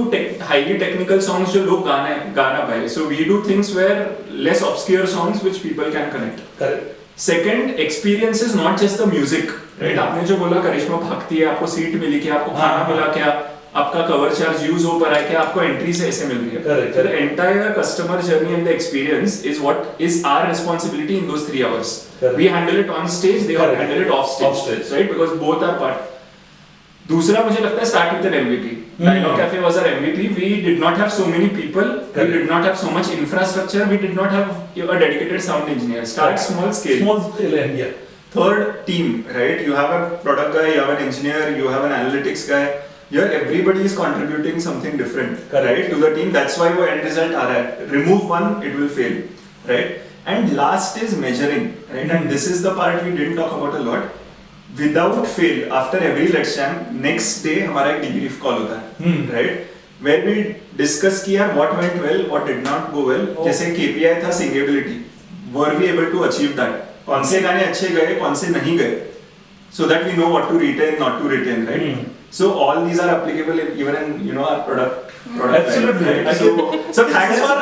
F: highly technical songs जो लोग गाना पाए, so we do things where less obscure songs which people can connect. Correct. Second, experience is not just the music, right? आपने जो बोला करिश्मा भागती है, आपको सीट मिली क्या, आपको खाना मिला क्या, आपका कवर चार्ज यूज हो पा रहा है क्या, आपको एंट्री से ऐसे मिल रही है. Correct. So the entire customer journey and the experience is what is our responsibility in those 3 hours. Correct. We handle it on stage, they handle it off stage, right? Because both are part. दूसरा मुझे लगता है start with an MVP. Dialogue Cafe was our MVP. We did not have so many people. We did not have so much infrastructure. We did not have a dedicated sound engineer. Start small scale. Small scale, yeah. Third, team, right? You have a product guy, you have an engineer, you have an analytics guy. Here, everybody is contributing something different, right, to the team. That's why वो end result आ रहा है. Remove one, it will fail, right? And last is measuring, right? And this is the part we didn't talk about a lot. Without fail, after every Let's Jam, next day हमारा एक debrief call होता है, right? Where we discuss कि यार what went well, what did not go well. जैसे KPI था singability, were we able to achieve that? कौन से गाने अच्छे गए, कौन से नहीं गए? So that we know what to retain, not to retain, right? So all these are applicable even in our product. Absolutely. Right? So thanks for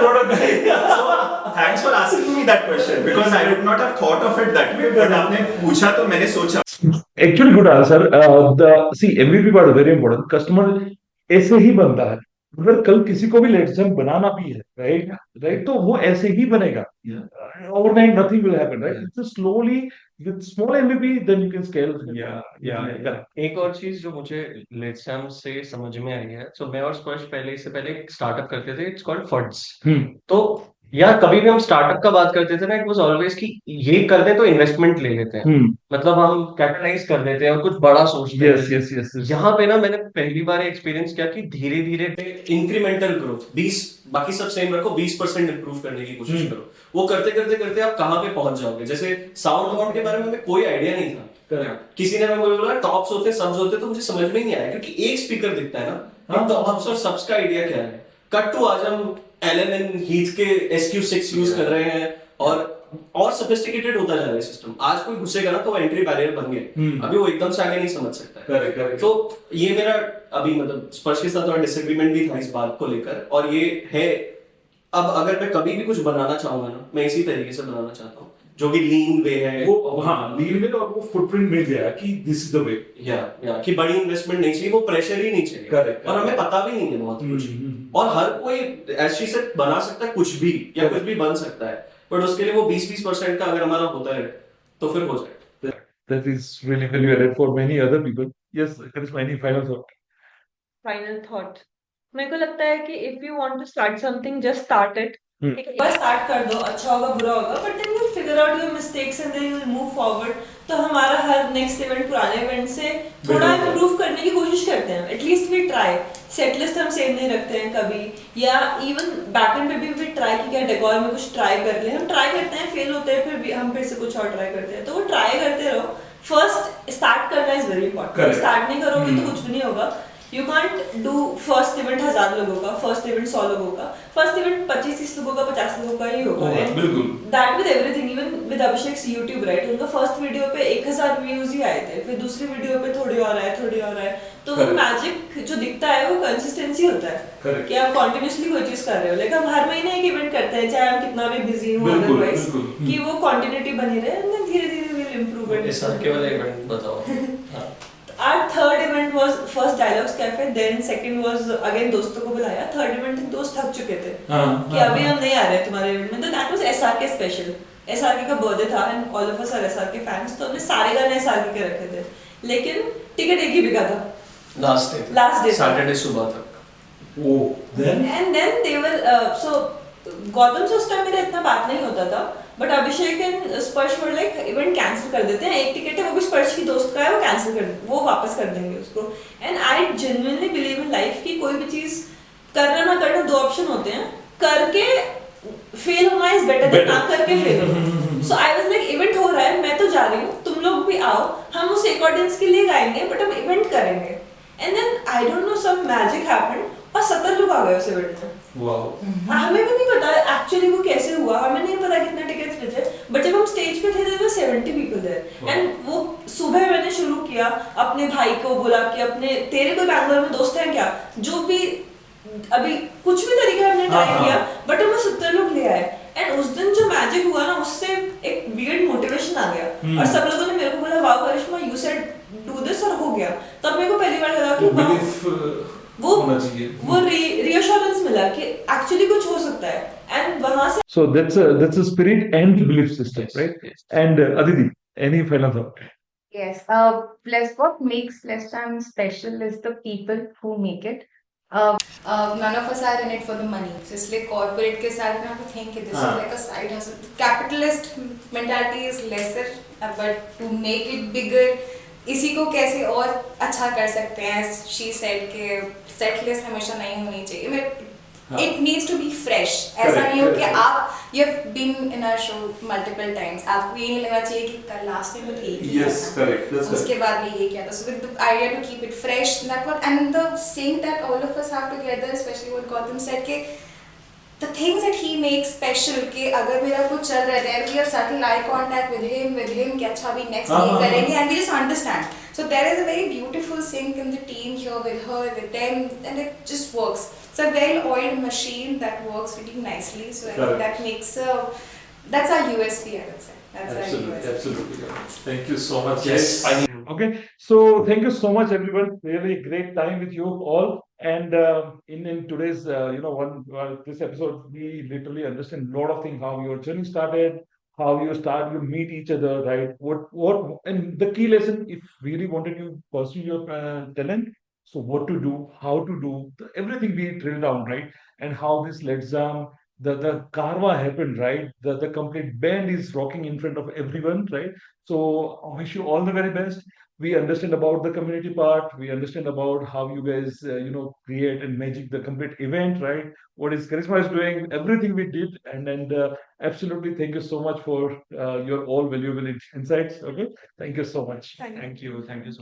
F: thanks for asking me that question because I would not have thought of it that way. But आपने पूछा तो मैंने सोचा.
D: Actually, good answer. MVP part very important. Customer ऐसे ही बनता है. अगर कल किसी को भी Let's Jam बनाना भी है, right, तो वो ऐसे ही बनेगा. Overnight, nothing will happen, right? It's just slowly with small MVP, then you can scale. Yeah.
E: एक और चीज जो मुझे Let's Jam से समझ में आई है, so मैं और स्पर्श पहले इससे पहले एक स्टार्टअप करते थे, it's called Fuds. तो यार कभी भी हम स्टार्टअप का बात करते थे ना, इट वाज ऑलवेज कि ये कर दे तो इन्वेस्टमेंट ले लेते हैं, मतलब हम कैपिटलाइज कर देते हैं और कुछ बड़ा सोचते हैं.
D: Yes.
E: यहाँ पे ना मैंने पहली बार एक्सपीरियंस किया कि धीरे धीरे इंक्रीमेंटल ग्रोथ, 20 बाकी सब सेम रखो, 20% इंप्रूव करने की कोशिश करो. वो करते करते करते आप कहाँ पे पहुंच जाओगे. जैसे साउंड अमाउंट के बारे में हमें कोई आइडिया नहीं था. किसी ने हमें बोला टॉप्स होते सबs होते, तो मुझे समझ में ही नहीं आया क्योंकि एक स्पीकर दिखता है ना, तो हम सबs का आइडिया क्या है. कट टू आज हम एलन एंड हीथ के SQ6 यूज कर रहे हैं और सोफिस्टिकेटेड होता जा रहा है सिस्टम. आज कोई घुसेगा ना तो वो एंट्री बैरियर बन गए. अभी वो एकदम से आगे नहीं समझ सकता है. करेक्ट. तो ये मेरा अभी मतलब स्पर्श के साथ थोड़ा डिसएग्रीमेंट भी था इस बात को लेकर, और ये है अब अगर मैं कभी भी कुछ बनाना चाहूंगा ना, मैं इसी तरीके से बनाना चाहता हूँ जो कि लीन वे है.
C: वो लीन वे और वो फुटप्रिंट मिल गया कि दिस इज द वे.
E: या कि बड़ी इन्वेस्टमेंट नहीं चाहिए, वो प्रेशर ही नहीं चाहिए. करेक्ट. और हमें पता भी नहीं है बहुत कुछ, और हर कोई ऐसी से बना सकता है कुछ भी, या कुछ भी बन सकता है, बट उसके लिए वो 20% का अगर हमारा होता है तो फिर हो जाए.
D: That is really very valid for many other people. Yes, there is many final thought.
A: Final thought. मेरे को लगता है कि if you want to start something, just start it.
G: बस स्टार्ट कर दो, अच्छा होगा बुरा होगा, but then you figure out your mistakes and then you will move forward. तो हमारा हर नेक्स्ट इवेंट पुराने इवेंट से थोड़ा इम्प्रूव करने की कोशिश करते हैं. At least we try. सेटलिस्ट हम सेम नहीं रखते हैं कभी, या इवन बैकएंड पे भी वी ट्राई कि क्या डेकोर में कुछ ट्राई कर ले. हम ट्राई करते हैं, फेल होते हैं, फिर हम फिर से कुछ और ट्राई करते हैं. तो वो ट्राई करते रहो. फर्स्ट स्टार्ट करना इज वेरी इंपॉर्टेंट. स्टार्ट नहीं करोगे तो कुछ भी नहीं होगा. You can't do first event 1000 लोगों का, first event 100 लोगों का, first event 25-30 लोगों का, 50 लोगों का ही होगा. And
C: बिल्कुल.
G: that with everything, even with Abhishek's YouTube, right? उनका first video पे 1000 views ही आए थे, फिर दूसरी video पे थोड़ी और आए, तो वो magic जो दिखता है वो consistency होता है. कि आप continuously कोई चीज कर रहे हो. Like हम हर महीने एक event करते हैं, चाहे हम कितना भी busy हो otherwise, कि वो continuity बनी रहे, and then धीरे-धीरे we'll improve it.
E: इस साल के वाले इवेंट बताओ.
G: Our third event was first Dialogues Cafe, then second was again दोस्तों को बुलाया. Third event दोस्त थक चुके थे कि अभी हम नहीं आ रहे तुम्हारे event में. तो that was SRK special. SRK का birthday था and all of us are SRK fans. तो हमने सारे गाने SRK के रखे थे. लेकिन टिकट एक ही बिका था.
E: Last day. Saturday सुबह तक.
C: Oh, then?
G: And then they were so Gautam से उस टाइम मेरा इतना बात नहीं होता था. बट अभिषेक एंड स्पर्श वर लाइक इवेंट कैंसिल कर देते हैं. एक टिकट है वो भी स्पर्श की दोस्त का है, वो कैंसिल कर वो वापस कर देंगे उसको. And I genuinely believe in life कि कोई भी चीज करना ना करना दो ऑप्शन होते हैं. करके फेल होना इज बेटर देन ना करके फेल होना. सो आई वाज लाइक इवेंट हो रहा है, मैं तो जा रही हूँ, तुम लोग भी आओ, हम उस अकॉर्डेंस के लिए गाएंगे बट हम इवेंट करेंगे. And then I don't know some magic happened और 70 लोग आ गए उस इवेंट में. हमें भी नहीं पता एक्चुअली वो कैसे हुआ, हमें नहीं पता कितने टिकट्स बचे. बट जब हम स्टेज पे थे तो 70 पीपल देयर. एंड वो सुबह मैंने शुरू किया, अपने भाई को बोला कि अपने तेरे कोई बैंगलोर में दोस्त हैं क्या, जो भी अभी कुछ भी तरीके हमने ट्राई किया, बट हम 70 लोग ले आए. एंड उस दिन जो मैजिक हुआ ना, उससे एक वियर्ड मोटिवेशन आ गया. और सब लोगों ने मेरे को बोला wow Karishma you said do this, और हो गया. तब मेरे को पहली बार लगा कि वो reassurance मिला कि actually कुछ हो सकता है. And वहाँ से
D: So that's a spirit and belief system, right? And Aditi, any final thought?
H: Yes. What makes Less Jam special is the people who make it. None of us are in it for the money. So इसलिए corporate के साथ में आपको think this is like a side hustle. Capitalist mentality is lesser, but to make it bigger, इसी को कैसे और अच्छा कर सकते हैं. She said कि set list हमेशा नहीं होनी चाहिए. It needs to be fresh. ऐसा नहीं हो कि आप you have been in our show multiple times. आपको ये नहीं लगना चाहिए कि कल last time तो एक ही
C: Yes, correct. That's
H: उसके बाद भी ये किया था. So the idea to keep it fresh, that one, and the saying that all of us have together, especially what Gautam said कि the things that he makes special कि अगर मेरा कुछ चल रहा है, we have subtle eye contact with him कि अच्छा भी next ये करेंगे, and we just understand. So there is a very beautiful sync in the team here with her, with them, and it just works. It's a well-oiled machine that works really nicely. So I think that makes that's our USP, I would say. That's
C: Absolutely. Thank you so much.
E: Yes.
D: Okay, so thank you so much, everyone. Really great time with you all. And in today's this episode, we literally understand a lot of things, how your journey started, how you meet each other, right? What and the key lesson, if really wanted to pursue your talent, so what to do, how to do, everything we drilled down, right? And how this Let's Jam, the karma happened, right? The complete band is rocking in front of everyone, right? So I wish you all the very best. We understand about the community part. We understand about how you guys, create and magic the complete event, right? What is Charisma is doing, everything we did, and absolutely thank you so much for your all valuable insights. Okay, thank you so much.
G: Thank you.
I: Thank you so much.